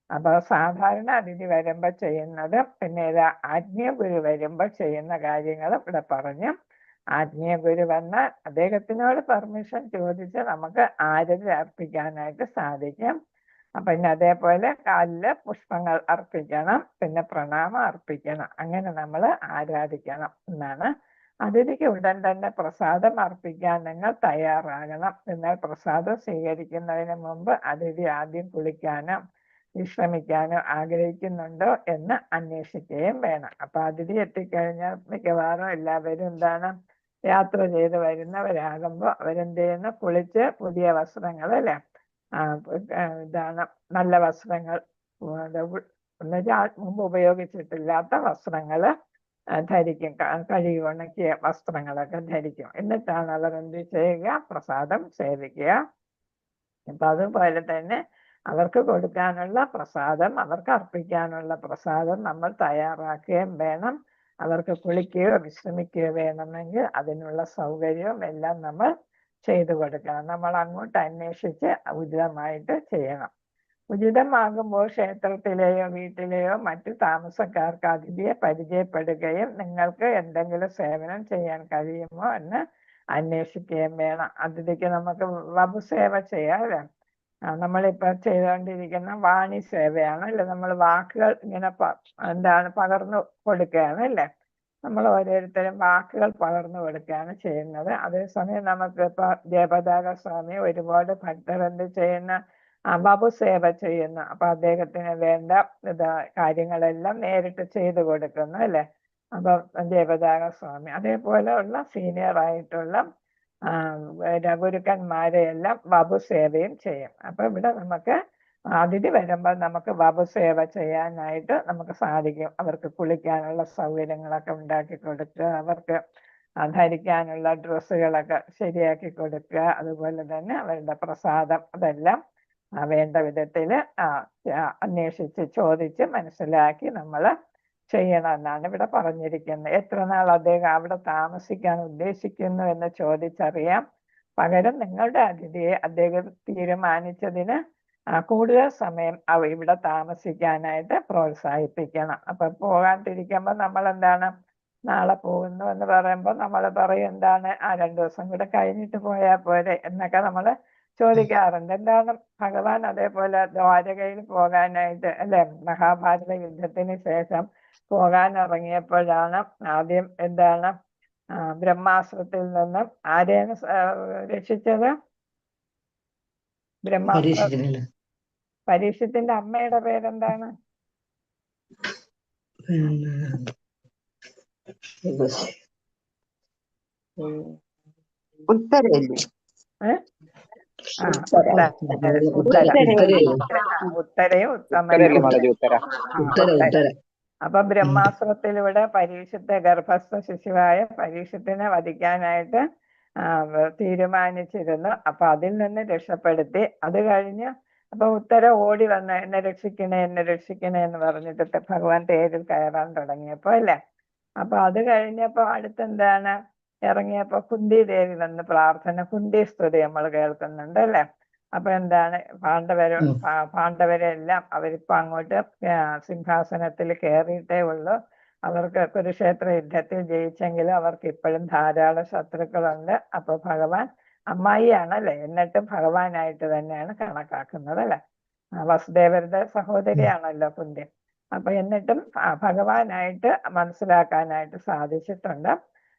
അപ്പൊ സാധാരണ അതിഥി വരുമ്പോ ചെയ്യുന്നത്, പിന്നെ ആത്മീയ ഗുരു വരുമ്പോ ചെയ്യുന്ന കാര്യങ്ങൾ ഇവിടെ പറഞ്ഞു. ആത്മീയ ഗുരു വന്നാൽ അദ്ദേഹത്തിനോട് പെർമിഷൻ ചോദിച്ച് നമുക്ക് ആരതി അർപ്പിക്കാനായിട്ട് സാധിക്കും. പിന്നെ അതേപോലെ കാലില് പുഷ്പങ്ങൾ അർപ്പിക്കണം, പിന്നെ പ്രണാമം അർപ്പിക്കണം. അങ്ങനെ നമ്മൾ ആരാധിക്കണം എന്നാണ്. അതിഥിക്ക് ഉടൻ തന്നെ പ്രസാദം അർപ്പിക്കാൻ നിങ്ങൾ തയ്യാറാകണം. എന്നാൽ പ്രസാദം സ്വീകരിക്കുന്നതിന് മുമ്പ് അതിഥി ആദ്യം കുളിക്കാനോ വിശ്രമിക്കാനോ ആഗ്രഹിക്കുന്നുണ്ടോ എന്ന് അന്വേഷിക്കുകയും വേണം. അപ്പൊ അതിഥി എത്തിക്കഴിഞ്ഞാൽ മിക്കവാറും എല്ലാവരും യാത്ര ചെയ്ത് വരുന്നവരാകുമ്പോൾ അവരെന്ത് ചെയ്യുന്നു? കുളിച്ച് പുതിയ വസ്ത്രങ്ങൾ അല്ലെ, നല്ല വസ്ത്രങ്ങൾ, എന്നുവെച്ചാൽ മുമ്പ് ഉപയോഗിച്ചിട്ടില്ലാത്ത വസ്ത്രങ്ങൾ ധരിക്കും. കഴുകി ഉണക്കിയ വസ്ത്രങ്ങളൊക്കെ ധരിക്കും. എന്നിട്ടാണ് അവർ എന്ത് ചെയ്യുക? പ്രസാദം സേവിക്കുക. അപ്പൊ അതുപോലെ തന്നെ അവർക്ക് കൊടുക്കാനുള്ള പ്രസാദം, അവർക്ക് അർപ്പിക്കാനുള്ള പ്രസാദം നമ്മൾ തയ്യാറാക്കുകയും വേണം. അവർക്ക് കുളിക്കുകയോ വിശ്രമിക്കുകയോ വേണമെങ്കിൽ അതിനുള്ള സൗകര്യവും എല്ലാം നമ്മൾ ചെയ്തു കൊടുക്കണം. നമ്മൾ അങ്ങോട്ട് അന്വേഷിച്ച് ഉചിതമായിട്ട് ചെയ്യണം. ഉചിതമാകുമ്പോൾ ക്ഷേത്രത്തിലെയോ വീട്ടിലെയോ മറ്റു താമസക്കാർക്ക് അതിഥിയെ പരിചയപ്പെടുകയും നിങ്ങൾക്ക് എന്തെങ്കിലും സേവനം ചെയ്യാൻ കഴിയുമോ എന്ന് അന്വേഷിക്കുകയും വേണം. അതിഥിക്ക് നമുക്ക് വപുസേവ ചെയ്യാം അല്ലെ. നമ്മളിപ്പോ ചെയ്തുകൊണ്ടിരിക്കുന്ന വാണി സേവയാണ് അല്ലെ. നമ്മൾ വാക്കുകൾ ഇങ്ങനെ പകർന്നു കൊടുക്കുകയാണ് അല്ലെ. നമ്മൾ ഓരോരുത്തരും വാക്കുകൾ പകർന്നു കൊടുക്കുകയാണ് ചെയ്യുന്നത്. അതേസമയം നമുക്കിപ്പോ ജയപതാക സ്വാമി ഒരുപാട് ഭക്തർ എന്ത് ചെയ്യുന്ന വപുസേവ ചെയ്യുന്നു. അപ്പൊ അദ്ദേഹത്തിന് വേണ്ട കാര്യങ്ങളെല്ലാം നേരിട്ട് ചെയ്തു കൊടുക്കുന്നു അല്ലെ. അപ്പൊ ജയപതാക സ്വാമി അതേപോലെയുള്ള സീനിയർ ആയിട്ടുള്ള ഗുരുക്കന്മാരെ എല്ലാം വപുസേവയും ചെയ്യും. അപ്പൊ ഇവിടെ നമുക്ക് അതിഥി വരുമ്പോൾ നമുക്ക് വപുസേവ ചെയ്യാനായിട്ട് നമുക്ക് സാധിക്കും. അവർക്ക് കുളിക്കാനുള്ള സൗകര്യങ്ങളൊക്കെ ഉണ്ടാക്കി കൊടുക്കുക, അവർക്ക് ധരിക്കാനുള്ള ഡ്രസ്സുകളൊക്കെ ശരിയാക്കി കൊടുക്കുക, അതുപോലെ തന്നെ അവരുടെ പ്രസാദം അതെല്ലാം വേണ്ട വിധത്തിൽ അന്വേഷിച്ച് ചോദിച്ച് മനസ്സിലാക്കി നമ്മൾ ചെയ്യണമെന്നാണ് ഇവിടെ പറഞ്ഞിരിക്കുന്നത്. എത്ര നാൾ അദ്ദേഹം അവിടെ താമസിക്കാൻ ഉദ്ദേശിക്കുന്നു എന്ന് ചോദിച്ചറിയാം. പകരം നിങ്ങളുടെ അതിഥിയെ അദ്ദേഹം തീരുമാനിച്ചതിന് കൂടുതൽ സമയം ഇവിടെ താമസിക്കാനായിട്ട് പ്രോത്സാഹിപ്പിക്കണം. അപ്പൊ പോകാണ്ടിരിക്കുമ്പോൾ നമ്മൾ എന്താണ്, നാളെ പോകുന്നു എന്ന് പറയുമ്പോൾ നമ്മൾ പറയും എന്താണ്, 2 ദിവസം കൂടെ കഴിഞ്ഞിട്ട് പോയാൽ പോരെ എന്നൊക്കെ നമ്മൾ ചോദിക്കാറുണ്ട്. എന്താണ് ഭഗവാൻ അതേപോലെ ദ്വാരകയിൽ പോകാനായിട്ട് അല്ലെ, മഹാഭാരത യുദ്ധത്തിന് ശേഷം പോകാൻ ഇറങ്ങിയപ്പോഴാണ് ആദ്യം എന്താണ് ബ്രഹ്മാസ്ത്രത്തിൽ നിന്നും ആരെയാണ് രക്ഷിച്ചത്? പരീക്ഷത്തിന്റെ അമ്മയുടെ പേരെന്താണ്? ഉത്തരയും ഉത്തമനും. അപ്പൊ ബ്രഹ്മാസ്ത്രത്തിലൂടെ പരീക്ഷത്തെ ഗർഭസ്ഥ ശിശുവായ പരീക്ഷത്തിനെ വധിക്കാനായിട്ട് തീരുമാനിച്ചിരുന്നു. അപ്പൊ അതിൽ നിന്ന് രക്ഷപ്പെടുത്തി. അത് കഴിഞ്ഞ് അപ്പൊ ഉത്തര ഓടി വന്ന് എന്നെ രക്ഷിക്കണേ എന്ന് പറഞ്ഞിട്ട് ഭഗവാൻ തേരിൽ കയറാൻ തുടങ്ങിയപ്പോ അല്ലേ. അപ്പൊ അത് കഴിഞ്ഞപ്പോ അടുത്തെന്താണ്, ഇറങ്ങിയപ്പോ കുന്തി ദേവി വന്ന് പ്രാർത്ഥന, കുന്തി സ്തുതി നമ്മൾ കേൾക്കുന്നുണ്ട് അല്ലെ. അപ്പൊ എന്താണ്, പാണ്ഡവരെ എല്ലാം അവരിപ്പോ അങ്ങോട്ട് സിംഹാസനത്തിൽ കയറിയിട്ടേ ഉള്ളൂ. അവർക്ക് കുരുക്ഷേത്ര യുദ്ധത്തിൽ ജയിച്ചെങ്കിലും അവർക്ക് ഇപ്പോഴും ധാരാളം ശത്രുക്കളുണ്ട്. അപ്പൊ ഭഗവാൻ അമ്മായിയാണല്ലേ, എന്നിട്ടും ഭഗവാനായിട്ട് തന്നെയാണ് കണക്കാക്കുന്നത് അല്ലെ. വസുദേവരുടെ സഹോദരിയാണല്ലോ കുന്തി. അപ്പൊ എന്നിട്ടും ഭഗവാനായിട്ട് മനസ്സിലാക്കാനായിട്ട് സാധിച്ചിട്ടുണ്ട്.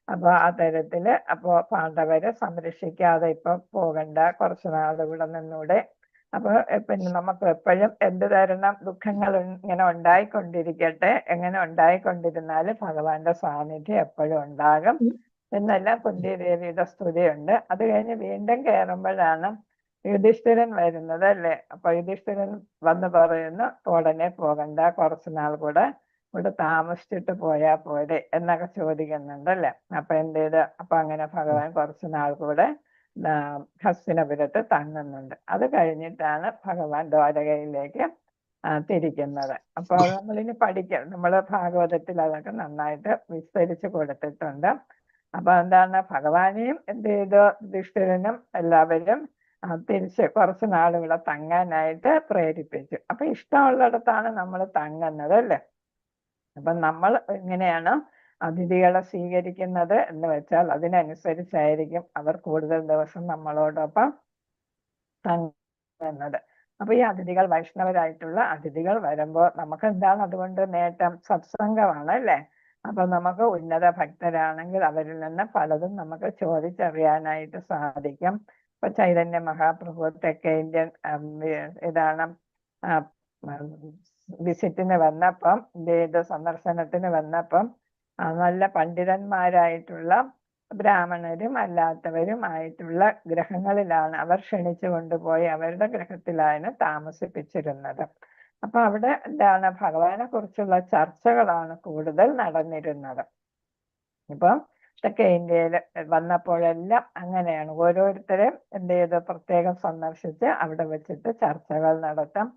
അപ്പൊ ആ തരത്തില് അപ്പോ പാണ്ഡവരെ സംരക്ഷിക്കാതെ ഇപ്പൊ പോകണ്ട, കുറച്ചു നാൾ ഇവിടെ നിന്നൂടെ. അപ്പൊ പിന്നെ നമുക്ക് എപ്പോഴും എന്ത് തരണം, ദുഃഖങ്ങൾ ഇങ്ങനെ ഉണ്ടായിക്കൊണ്ടിരിക്കട്ടെ, എങ്ങനെ ഉണ്ടായിക്കൊണ്ടിരുന്നാലും ഭഗവാന്റെ സാന്നിധ്യം എപ്പോഴും ഉണ്ടാകും എന്നെല്ലാം കുന്തി ദേവിയുടെ സ്തുതിയുണ്ട്. അത് കഴിഞ്ഞ് വീണ്ടും കയറുമ്പോഴാണ് യുധിഷ്ഠിരൻ വരുന്നത് അല്ലേ. അപ്പൊ യുധിഷ്ഠിരൻ വന്ന് പറയുന്നു ഉടനെ പോകണ്ട, കുറച്ചു നാൾ കൂടെ ഇവിടെ താമസിച്ചിട്ട് പോയാ പോരെ എന്നൊക്കെ ചോദിക്കുന്നുണ്ട് അല്ലെ. അപ്പൊ എന്ത് ചെയ്ത്, അപ്പൊ അങ്ങനെ ഭഗവാൻ കുറച്ചു നാൾ കൂടെ ഹസ്തിനപുരത്ത് തങ്ങുന്നുണ്ട്. അത് കഴിഞ്ഞിട്ടാണ് ഭഗവാൻ ദ്വാരകയിലേക്ക് തിരിക്കുന്നത്. അപ്പൊ അത് നമ്മളിനി പഠിക്കാം, നമ്മള് ഭാഗവതത്തിൽ അതൊക്കെ നന്നായിട്ട് വിസ്തരിച്ച് കൊടുത്തിട്ടുണ്ട്. അപ്പൊ എന്താണ്, ഭഗവാനെയും എന്ത് ചെയ്തു, യുധിഷ്ഠിരനും എല്ലാവരും തിരിച്ച് കുറച്ചു നാൾ ഇവിടെ തങ്ങാനായിട്ട് പ്രേരിപ്പിച്ചു. അപ്പൊ ഇഷ്ടമുള്ളിടത്താണ് നമ്മൾ തങ്ങുന്നത് അല്ലേ. അപ്പൊ നമ്മൾ എങ്ങനെയാണ് അതിഥികളെ സ്വീകരിക്കുന്നത് എന്ന് വെച്ചാൽ അതിനനുസരിച്ചായിരിക്കും അവർ കൂടുതൽ ദിവസം നമ്മളോടൊപ്പം തങ്ങുന്നത്. അപ്പൊ ഈ അതിഥികൾ വൈഷ്ണവരായിട്ടുള്ള അതിഥികൾ വരുമ്പോൾ നമുക്ക് എന്താണ് അതുകൊണ്ട് നേട്ടം? സത്സംഗമാണ് അല്ലേ. അപ്പൊ നമുക്ക് ഉന്നത ഭക്തരാണെങ്കിൽ അവരിൽ നിന്ന് പലതും നമുക്ക് ചോദിച്ചറിയാനായിട്ട് സാധിക്കും. ഇപ്പൊ ചൈതന്യ മഹാപ്രഭു തെക്കേ ഇന്ത്യൻ ഇതാണ് വിസിറ്റിന് വന്നപ്പം, സന്ദർശനത്തിന് വന്നപ്പം നല്ല പണ്ഡിതന്മാരായിട്ടുള്ള ബ്രാഹ്മണരും അല്ലാത്തവരും ആയിട്ടുള്ള ഗ്രഹങ്ങളിലാണ് അവർ ക്ഷണിച്ചു കൊണ്ടുപോയി അവരുടെ ഗ്രഹത്തിലാണ് താമസിപ്പിച്ചിരുന്നത്. അപ്പൊ അവിടെ എന്താണ്, ഭഗവാനെ കുറിച്ചുള്ള ചർച്ചകളാണ് കൂടുതൽ നടന്നിരുന്നത്. ഇപ്പം തെക്കേ ഇന്ത്യയിൽ വന്നപ്പോഴെല്ലാം അങ്ങനെയാണ്, ഓരോരുത്തരും എന്ത് ചെയ്ത് പ്രത്യേകം സന്ദർശിച്ച് അവിടെ വെച്ചിട്ട് ചർച്ചകൾ നടത്താം.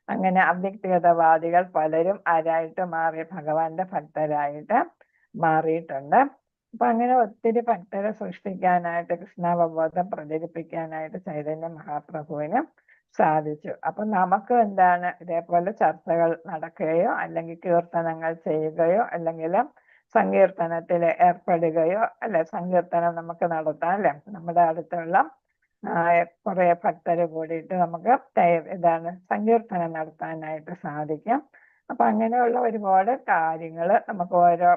അങ്ങനെ അവ്യക്തിഗതവാദികൾ പലരും ആരായിട്ട് മാറി, ഭഗവാന്റെ ഭക്തരായിട്ട് മാറിയിട്ടുണ്ട്. അപ്പൊ അങ്ങനെ ഒത്തിരി ഭക്തരെ സൃഷ്ടിക്കാനായിട്ട്, കൃഷ്ണാവബോധം പ്രചരിപ്പിക്കാനായിട്ട് ചൈതന്യ മഹാപ്രഭുവിന് സാധിച്ചു. അപ്പൊ നമുക്ക് എന്താണ്, ഇതേപോലെ ചർച്ചകൾ നടക്കുകയോ അല്ലെങ്കിൽ കീർത്തനങ്ങൾ ചെയ്യുകയോ അല്ലെങ്കിൽ സങ്കീർത്തനത്തിൽ ഏർപ്പെടുകയോ അല്ലെ, സങ്കീർത്തനം നമുക്ക് നടത്താം അല്ലെ. നമ്മുടെ അടുത്തുള്ള കുറെ ഭക്തര് കൂടിയിട്ട് നമുക്ക് സങ്കീർത്തനം നടത്താനായിട്ട് സാധിക്കും. അപ്പൊ അങ്ങനെയുള്ള ഒരുപാട് കാര്യങ്ങൾ നമുക്ക് ഓരോ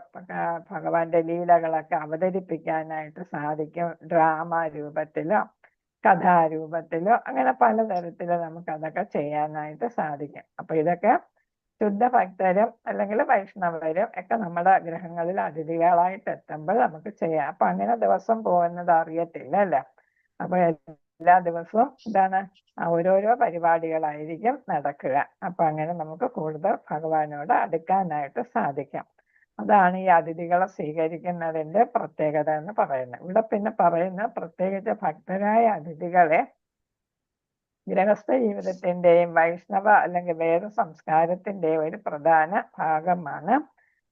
ഭഗവാന്റെ ലീലകളൊക്കെ അവതരിപ്പിക്കാനായിട്ട് സാധിക്കും. ഡ്രാമ രൂപത്തിലോ കഥാരൂപത്തിലോ അങ്ങനെ പലതരത്തില് നമുക്ക് അതൊക്കെ ചെയ്യാനായിട്ട് സാധിക്കും. അപ്പൊ ഇതൊക്കെ ശുദ്ധ ഭക്തരും അല്ലെങ്കിൽ വൈഷ്ണവരും ഒക്കെ നമ്മുടെ ഗ്രഹങ്ങളിൽ അതിഥികളായിട്ട് എത്തുമ്പോൾ നമുക്ക് ചെയ്യാം. അപ്പൊ അങ്ങനെ ദിവസം പോകുന്നത് അറിയത്തില്ല അല്ലേ. അപ്പൊ എല്ലാ ദിവസവും ഓരോരോ പരിപാടികളായിരിക്കും നടക്കുക. അപ്പൊ അങ്ങനെ നമുക്ക് കൂടുതൽ ഭഗവാനോട് അടുക്കാനായിട്ട് സാധിക്കും. അതാണ് ഈ അതിഥികളെ സ്വീകരിക്കുന്നതിന്റെ പ്രത്യേകത എന്ന് പറയുന്നത്. ഇവിടെ പിന്നെ പറയുന്ന പ്രത്യേകിച്ച് ഭക്തരായ അതിഥികളെ ഗൃഹസ്ഥ ജീവിതത്തിന്റെയും വൈഷ്ണവ അല്ലെങ്കിൽ വേദ സംസ്കാരത്തിന്റെയും ഒരു പ്രധാന ഭാഗമാണ്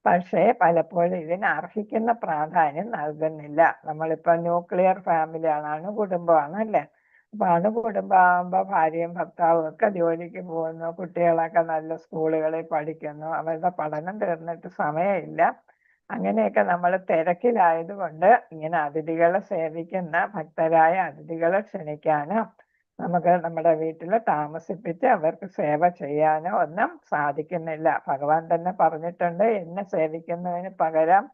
പക്ഷേ പലപ്പോഴും ഇതിന് അർഹിക്കുന്ന പ്രാധാന്യം നൽകുന്നില്ല. നമ്മളിപ്പോ ന്യൂക്ലിയർ ഫാമിലിയാണ്, അണുകുടുംബമാണ് അല്ലേ. അപ്പൊ അണുകുടുംബമാകുമ്പോ ഭാര്യയും ഭർത്താവും ഒക്കെ ജോലിക്ക് പോകുന്നു, കുട്ടികളൊക്കെ നല്ല സ്കൂളുകളിൽ പഠിക്കുന്നു, അവരുടെ പഠനം തീർന്നിട്ട് സമയമില്ല. അങ്ങനെയൊക്കെ നമ്മൾ തിരക്കിലായതുകൊണ്ട് ഇങ്ങനെ അതിഥികളെ സേവിക്കുന്ന ഭക്തരായ അതിഥികളെ ക്ഷണിക്കാനോ നമുക്ക് നമ്മുടെ വീട്ടിൽ താമസിപ്പിച്ച് അവർക്ക് സേവ ചെയ്യാനോ ഒന്നും സാധിക്കുന്നില്ല. ഭഗവാൻ തന്നെ പറഞ്ഞിട്ടുണ്ട്, എന്നെ സേവിക്കുന്നതിന് പകരം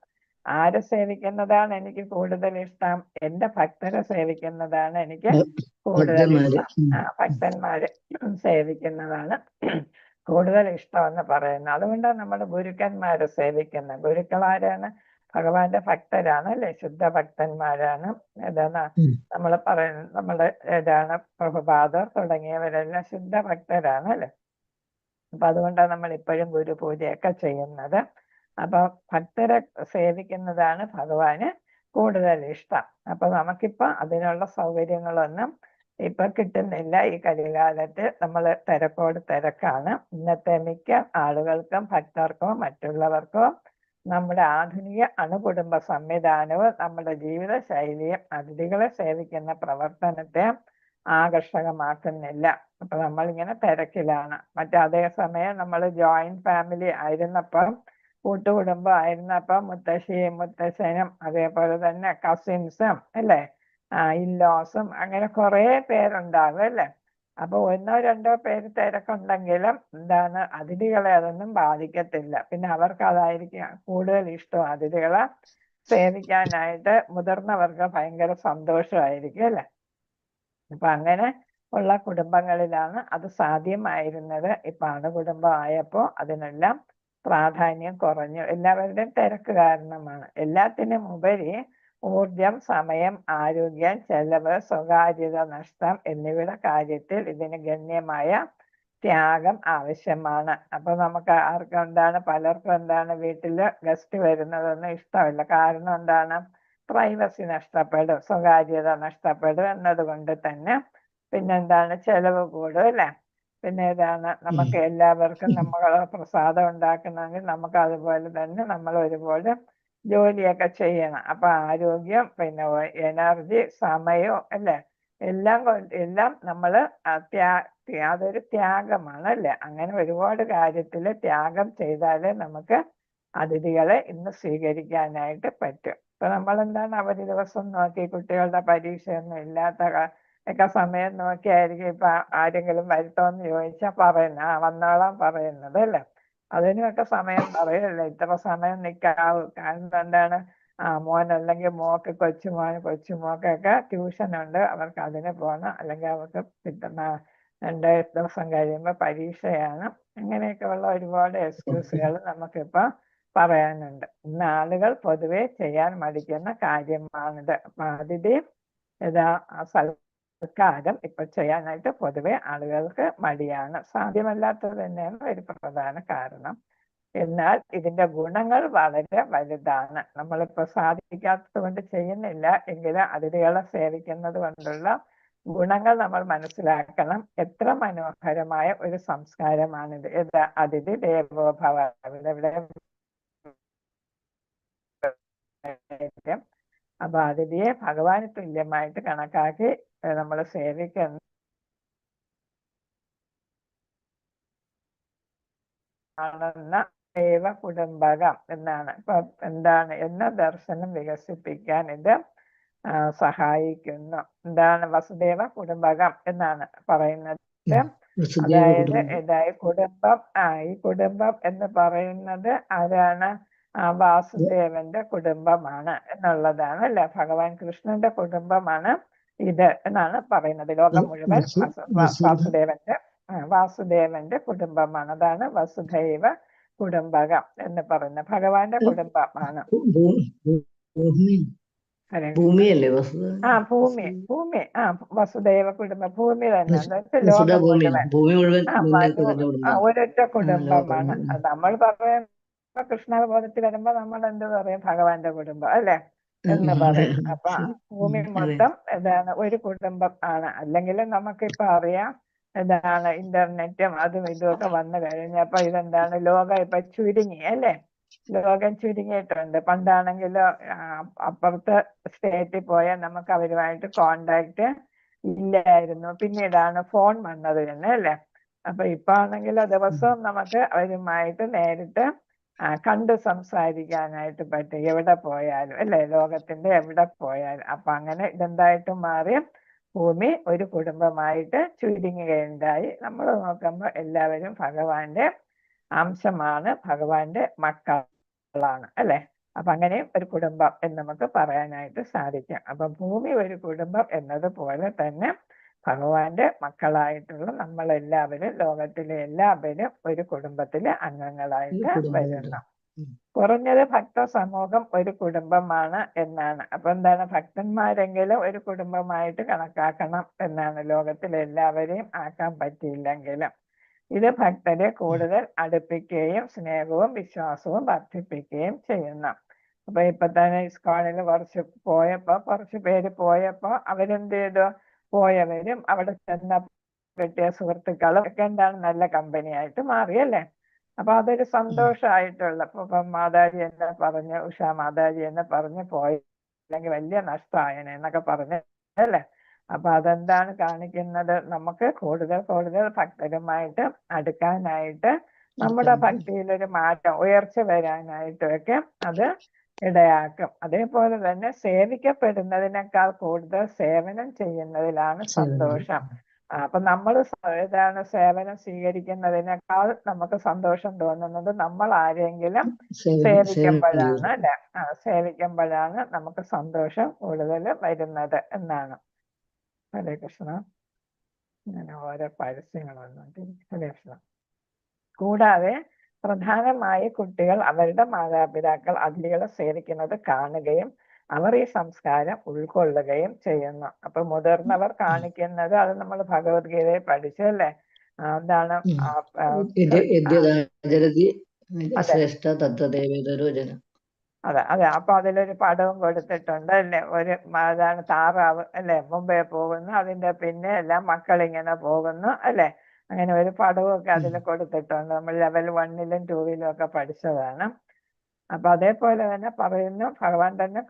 ആരെ സേവിക്കുന്നതാണ് എനിക്ക് കൂടുതൽ ഇഷ്ടം? എന്റെ ഭക്തരെ സേവിക്കുന്നതാണ് എനിക്ക് കൂടുതൽ ഇഷ്ടം. ഭക്തന്മാരെ സേവിക്കുന്നതാണ് കൂടുതൽ ഇഷ്ടമെന്ന് പറയുന്നത്. അതുകൊണ്ടാണ് നമ്മൾ ഗുരുക്കന്മാരെ സേവിക്കുന്നത്. ഗുരുക്കളാരാണ്? ഭഗവാന്റെ ഭക്തരാണ് അല്ലെ, ശുദ്ധ ഭക്തന്മാരാണ്. ഏതാണ് നമ്മൾ പറയുന്നത്? നമ്മുടെ ഏതാണ് പ്രഭുപാദർ തുടങ്ങിയവരെല്ലാം ശുദ്ധ ഭക്തരാണ് അല്ലെ. അപ്പൊ അതുകൊണ്ടാണ് നമ്മൾ ഇപ്പോഴും ഗുരുപൂജയൊക്കെ ചെയ്യുന്നത്. അപ്പൊ ഭക്തരെ സേവിക്കുന്നതാണ് ഭഗവാന് കൂടുതൽ ഇഷ്ടം. അപ്പൊ നമുക്കിപ്പോ അതിനുള്ള സൗകര്യങ്ങളൊന്നും ഇപ്പൊ കിട്ടുന്നില്ല. ഈ കലികാലത്ത് നമ്മൾ തിരക്കോട് തിരക്കാണ്. ഇന്നത്തെ മിക്ക ആളുകൾക്കും ഭക്തർക്കോ മറ്റുള്ളവർക്കോ നമ്മുടെ ആധുനിക അണുകുടുംബ സംവിധാനവും നമ്മുടെ ജീവിത ശൈലിയും അതിഥികളെ സേവിക്കുന്ന പ്രവർത്തനത്തെ ആകർഷകമാക്കുന്നില്ല. അപ്പൊ നമ്മളിങ്ങനെ തിരക്കിലാണ്. അതേസമയം നമ്മൾ ജോയിന്റ് ഫാമിലി ആയിരുന്നപ്പം, കൂട്ടുകുടുംബം ആയിരുന്നപ്പം മുത്തശ്ശിയും മുത്തശ്ശനും അതേപോലെ തന്നെ കസിൻസും അല്ലേ, ഇല്ലോസും അങ്ങനെ കുറെ പേരുണ്ടാകും അല്ലേ. അപ്പൊ ഒന്നോ രണ്ടോ പേര് തിരക്കുണ്ടെങ്കിലും അതിഥികളെ അതൊന്നും ബാധിക്കത്തില്ല. പിന്നെ അവർക്ക് അതായിരിക്കും കൂടുതൽ ഇഷ്ടം, അതിഥികളെ സേവിക്കാനായിട്ട് മുതിർന്നവർക്ക് ഭയങ്കര സന്തോഷമായിരിക്കും അല്ലേ. അപ്പൊ അങ്ങനെ ഉള്ള കുടുംബങ്ങളിലാണ് അത് സാധ്യമായിരുന്നത്. ഇപ്പൊ അണുകുടുംബം ആയപ്പോ അതിനെല്ലാം പ്രാധാന്യം കുറഞ്ഞു. എല്ലാവരുടെയും തിരക്ക് കാരണമാണ്. എല്ലാത്തിനും ഉപരി ഊർജം, സമയം, ആരോഗ്യം, ചെലവ്, സ്വകാര്യത നഷ്ടം എന്നിവയുടെ കാര്യത്തിൽ ഇതിന് ഗണ്യമായ ത്യാഗം ആവശ്യമാണ്. അപ്പൊ നമുക്ക് പലർക്കും വീട്ടില് ഗസ്റ്റ് വരുന്നതൊന്നും ഇഷ്ടമില്ല. കാരണം പ്രൈവസി നഷ്ടപ്പെടും, സ്വകാര്യത നഷ്ടപ്പെടും എന്നതുകൊണ്ട് തന്നെ. ചെലവ് കൂടും അല്ലേ. പിന്നെ നമുക്ക് എല്ലാവർക്കും നമ്മളെ പ്രസാദം ഉണ്ടാക്കണമെങ്കിൽ നമുക്ക് അതുപോലെ തന്നെ നമ്മൾ ഒരുപോലെ ജോലിയൊക്കെ ചെയ്യണം. അപ്പൊ ആരോഗ്യം, പിന്നെ എനർജി, സമയം അല്ലേ, എല്ലാം നമ്മൾ അതൊരു ത്യാഗമാണ് അല്ലേ. അങ്ങനെ ഒരുപാട് കാര്യത്തിൽ ത്യാഗം ചെയ്താലേ നമുക്ക് അതിഥികളെ ഇന്ന് സ്വീകരിക്കാനായിട്ട് പറ്റും. ഇപ്പൊ നമ്മൾ അവധി ദിവസം നോക്കി, കുട്ടികളുടെ പരീക്ഷയൊന്നും ഇല്ലാത്ത ഒക്കെ സമയം നോക്കിയായിരിക്കും ഇപ്പൊ ആരെങ്കിലും വരുത്തോന്ന് ചോദിച്ചാൽ പറയുന്നത്, വന്നോളാൻ പറയുന്നത് അല്ലേ. അതിനുമൊക്കെ സമയം പറയല്ലേ, ഇത്ര സമയം നിൽക്കാവൂ. കാരണം മോനല്ലെങ്കിൽ മോക്ക്, കൊച്ചുമോക്കൊക്കെ ട്യൂഷനുണ്ട്, അവർക്ക് അതിന് പോകണം, അല്ലെങ്കിൽ അവർക്ക് 2 ദിവസം കഴിയുമ്പോൾ പരീക്ഷയാണ്. അങ്ങനെയൊക്കെ ഉള്ള ഒരുപാട് എക്സ്ക്യൂസുകൾ നമുക്കിപ്പോ പറയാനുണ്ട്. ഇന്ന് ആളുകൾ പൊതുവെ ചെയ്യാൻ മടിക്കുന്ന കാര്യമാണിത്. അപ്പൊ അതിഥി സൽക്കാരം ഇപ്പൊ ചെയ്യാനായിട്ട് പൊതുവെ ആളുകൾക്ക് മടിയാണ്. സാധ്യമല്ലാത്തത് തന്നെയാണ് ഒരു പ്രധാന കാരണം. എന്നാൽ ഇതിന്റെ ഗുണങ്ങൾ വളരെ വലുതാണ്. നമ്മളിപ്പോ സാധിക്കാത്തത് കൊണ്ട് ചെയ്യുന്നില്ല എങ്കിലും അതിഥികളെ സേവിക്കുന്നത് കൊണ്ടുള്ള ഗുണങ്ങൾ നമ്മൾ മനസ്സിലാക്കണം. എത്ര മനോഹരമായ ഒരു സംസ്കാരമാണിത്. അതിഥി ദേവോ ഭവ. അപ്പൊ അതിഥിയെ ഭഗവാന് തുല്യമായിട്ട് കണക്കാക്കി നമ്മൾ സേവിക്കുന്ന ദൈവ കുടുംബകം എന്നാണ്. ഇപ്പൊ എന്ന ദർശനം വികസിപ്പിക്കാൻ ഇത് സഹായിക്കുന്നു. വസുദേവ കുടുംബകം എന്നാണ് പറയുന്നത്. അതായത് കുടുംബം, ഈ കുടുംബം എന്ന് പറയുന്നത് ആരാണ്? വാസുദേവന്റെ കുടുംബമാണ് എന്നുള്ളതാണ് അല്ലെ. ഭഗവാൻ കൃഷ്ണന്റെ കുടുംബമാണ് ഇത് എന്നാണ് പറയുന്നത്. ലോകം മുഴുവൻ വാസുദേവന്റെ കുടുംബമാണ്. അതാണ് വസുധൈവ കുടുംബകം എന്ന് പറയുന്നത്. ഭഗവാന്റെ കുടുംബമാണ്. ഭൂമിയല്ലേ ഭൂമി വസുദേവ കുടുംബം, ഭൂമി തന്നെ. ലോകം മുഴുവൻ ഒരൊറ്റ കുടുംബമാണ്. നമ്മൾ പറയുന്ന കൃഷ്ണബോധത്തിൽ വരുമ്പോ നമ്മൾ എന്ത് പറയും? ഭഗവാന്റെ കുടുംബം അല്ലെ എന്ന് പറയും. അപ്പൊ ഭൂമി മൊത്തം ഒരു കുടുംബം ആണ്. അല്ലെങ്കിൽ നമുക്കിപ്പൊ അറിയാം ഇന്റർനെറ്റും അതും ഇതുമൊക്കെ വന്നു കഴിഞ്ഞപ്പോ ലോകം ഇപ്പൊ ചുരുങ്ങി അല്ലെ. ലോകം ചുരുങ്ങിയിട്ടുണ്ട്. പണ്ടാണെങ്കിലോ അപ്പുറത്തെ സ്റ്റേറ്റിൽ പോയാൽ നമുക്ക് അവരുമായിട്ട് കോണ്ടാക്ട് ഇല്ലായിരുന്നു. പിന്നീടാണ് ഫോൺ വന്നത് തന്നെ അല്ലേ. അപ്പൊ ഇപ്പൊ ആണെങ്കിലോ ദിവസവും നമുക്ക് അവരുമായിട്ട് നേരിട്ട് കണ്ട് സംസാരിക്കാനായിട്ട് പറ്റും, എവിടെ പോയാലും അല്ലേ, ലോകത്തിന്റെ എവിടെ പോയാലും. അപ്പൊ അങ്ങനെ ഇതെന്തായിട്ട് മാറി, ഭൂമി ഒരു കുടുംബമായിട്ട് ചുരുങ്ങുകയുണ്ടായി. നമ്മൾ നോക്കുമ്പോൾ എല്ലാവരും ഭഗവാന്റെ അംശമാണ്, ഭഗവാന്റെ മക്കളാണ് അല്ലെ. അപ്പൊ അങ്ങനെ ഒരു കുടുംബം എന്ന് നമുക്ക് പറയാനായിട്ട് സാധിക്കും. അപ്പൊ ഭൂമി ഒരു കുടുംബം എന്നതുപോലെ തന്നെ ഭഗവാന്റെ മക്കളായിട്ടുള്ള നമ്മളെല്ലാവരും, ലോകത്തിലെ എല്ലാവരും ഒരു കുടുംബത്തിലെ അംഗങ്ങളായിട്ട് വരുന്നു. കുറഞ്ഞത് ഭക്ത സമൂഹം ഒരു കുടുംബമാണ് എന്നാണ്. അപ്പൊ എന്താണ്, ഭക്തന്മാരെങ്കിലും ഒരു കുടുംബമായിട്ട് കണക്കാക്കണം എന്നാണ്. ലോകത്തിലെ എല്ലാവരെയും ആക്കാൻ പറ്റിയില്ലെങ്കിലും ഇത് ഭക്തരെ കൂടുതൽ അടുപ്പിക്കുകയും സ്നേഹവും വിശ്വാസവും വർദ്ധിപ്പിക്കുകയും ചെയ്യുന്നു. അപ്പൊ ഇപ്പൊ തന്നെ ഇസ്കോണിൽ കുറച്ച് പേര് പോയപ്പോ അവരെന്ത് ചെയ്തു, പോയവരും അവിടെ ചെന്ന കിട്ടിയ സുഹൃത്തുക്കളും ഒക്കെ എന്താണ് നല്ല കമ്പനിയായിട്ട് മാറിയല്ലേ. അപ്പൊ അതൊരു സന്തോഷമായിട്ടുള്ള, ഇപ്പൊ മാതാജി എന്ന് പറഞ്ഞ്, ഉഷാ മാതാജി എന്ന് പറഞ്ഞ് പോയില്ലെങ്കിൽ വലിയ നഷ്ടമായനെ എന്നൊക്കെ പറഞ്ഞ് അല്ലേ. അപ്പൊ അതെന്താണ് കാണിക്കുന്നത്, നമുക്ക് കൂടുതൽ കൂടുതൽ ഭക്തരുമായിട്ട് അടുക്കാനായിട്ട്, നമ്മുടെ ഭക്തിയിലൊരു മാറ്റം, ഉയർച്ച വരാനായിട്ടൊക്കെ അത് ഇടയാക്കും. അതേപോലെ തന്നെ സേവിക്കപ്പെടുന്നതിനേക്കാൾ കൂടുതൽ സേവനം ചെയ്യുന്നതിലാണ് സന്തോഷം. അപ്പൊ നമ്മൾ ഏതാണ് സേവനം സ്വീകരിക്കുന്നതിനേക്കാൾ നമുക്ക് സന്തോഷം തോന്നുന്നത് നമ്മൾ ആരെങ്കിലും സേവിക്കുമ്പോഴാണ് അല്ലെ. സേവിക്കുമ്പോഴാണ് നമുക്ക് സന്തോഷം കൂടുതൽ വരുന്നത് എന്നാണ്. ഹരേ കൃഷ്ണ. ഇങ്ങനെ ഓരോ പരസ്യങ്ങളൊന്നുണ്ട്. ഹരേ കൃഷ്ണ. കൂടാതെ പ്രധാനമായി കുട്ടികൾ അവരുടെ മാതാപിതാക്കൾ അതിഥികളെ സേവിക്കുന്നത് കാണുകയും അവർ ഈ സംസ്കാരം ഉൾക്കൊള്ളുകയും ചെയ്യുന്നു. അപ്പൊ മുതിർന്നവർ കാണിക്കുന്നത്, അത് നമ്മൾ ഭഗവത്ഗീതയിൽ പഠിച്ചല്ലേ, എന്താണ് അതെ. അപ്പൊ അതിലൊരു പടവും കൊടുത്തിട്ടുണ്ട് അല്ലെ. ഒരു അതാണ് താറാവ് അല്ലെ, മുമ്പേ പോകുന്നു, അതിന്റെ പിന്നെ എല്ലാം മക്കളിങ്ങനെ പോകുന്നു അല്ലെ. അങ്ങനെ ഒരു പടവും ഒക്കെ അതിൽ കൊടുത്തിട്ടുണ്ട്. നമ്മൾ ലെവൽ 1-ലും 2-ലും ഒക്കെ പഠിച്ചതാണ്. അപ്പൊ അതേപോലെ തന്നെ പറയുന്നു, ഭഗവാൻ തന്നെ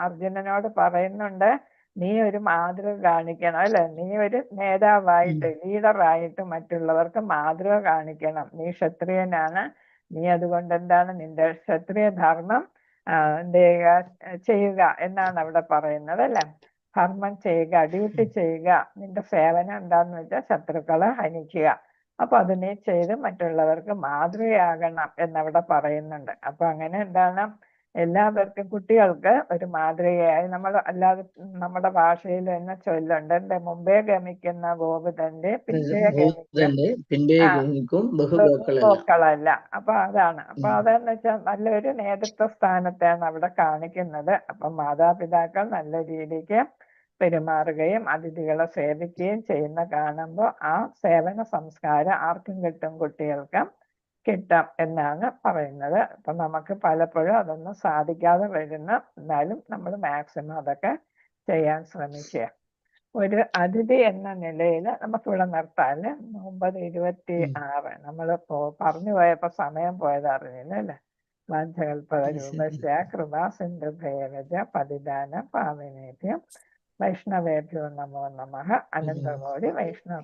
അർജുനനോട് പറയുന്നുണ്ട്, നീ ഒരു മാതൃക കാണിക്കണം അല്ലെ. നീ ഒരു നേതാവായിട്ട്, ലീഡറായിട്ട് മറ്റുള്ളവർക്ക് മാതൃക കാണിക്കണം. നീ ക്ഷത്രിയനാണ്, നീ അതുകൊണ്ട് എന്താണ് നിന്റെ ക്ഷത്രിയ ധർമ്മം ചെയ്യുക എന്നാണ് അവിടെ പറയുന്നത് അല്ലെ. ധർമ്മം ചെയ്യുക, ഡ്യൂട്ടി ചെയ്യുക. നിന്റെ സേവനം എന്താന്ന് വെച്ചാൽ ശത്രുക്കളെ ഹനിക്കുക. അപ്പൊ അതിനെ ചെയ്ത് മറ്റുള്ളവർക്ക് മാതൃകയാകണം എന്നവിടെ പറയുന്നുണ്ട്. അപ്പൊ അങ്ങനെ എന്താണ്, എല്ലാവർക്കും കുട്ടികൾക്ക് ഒരു മാതൃകയായി. നമ്മൾ അല്ലാതെ നമ്മുടെ ഭാഷയിൽ തന്നെ ചൊല്ലുണ്ട്, എന്റെ മുമ്പേ ഗമിക്കുന്ന ഗോപിതന്റെ പിന്നേ ഗോക്കളല്ല. അപ്പൊ അതാണ്. അപ്പൊ അതെന്ന് വെച്ചാൽ നല്ലൊരു നേതൃത്വ സ്ഥാനത്താണ് അവിടെ കാണിക്കുന്നത്. അപ്പൊ മാതാപിതാക്കൾ നല്ല രീതിക്ക് പെരുമാറുകയും അതിഥികളെ സേവിക്കുകയും ചെയ്യുന്ന കാണുമ്പോൾ ആ സേവന സംസ്കാരം ആർക്കും കിട്ടും, കുട്ടികൾക്ക് കിട്ടാം എന്നാണ് പറയുന്നത്. അപ്പൊ നമുക്ക് പലപ്പോഴും അതൊന്നും സാധിക്കാതെ വരുന്ന, എന്നാലും നമ്മൾ മാക്സിമം അതൊക്കെ ചെയ്യാൻ ശ്രമിക്കുക. ഒരു അതിഥി എന്ന നിലയിൽ നമുക്കിവിടെ നിർത്താല്. 9:26 നമ്മൾ പറഞ്ഞു പോയപ്പോ സമയം പോയത് അറിഞ്ഞില്ല അല്ലെ. വാഞ്ചകൽപതരൂപസ്യ കൃപാ സിന്ധുഭേവജ പതിദാന പാവനേഭ്യം വൈഷ്ണവേഭ്യോ നമോ നമഃ. അനന്തകോടി വൈഷ്ണവ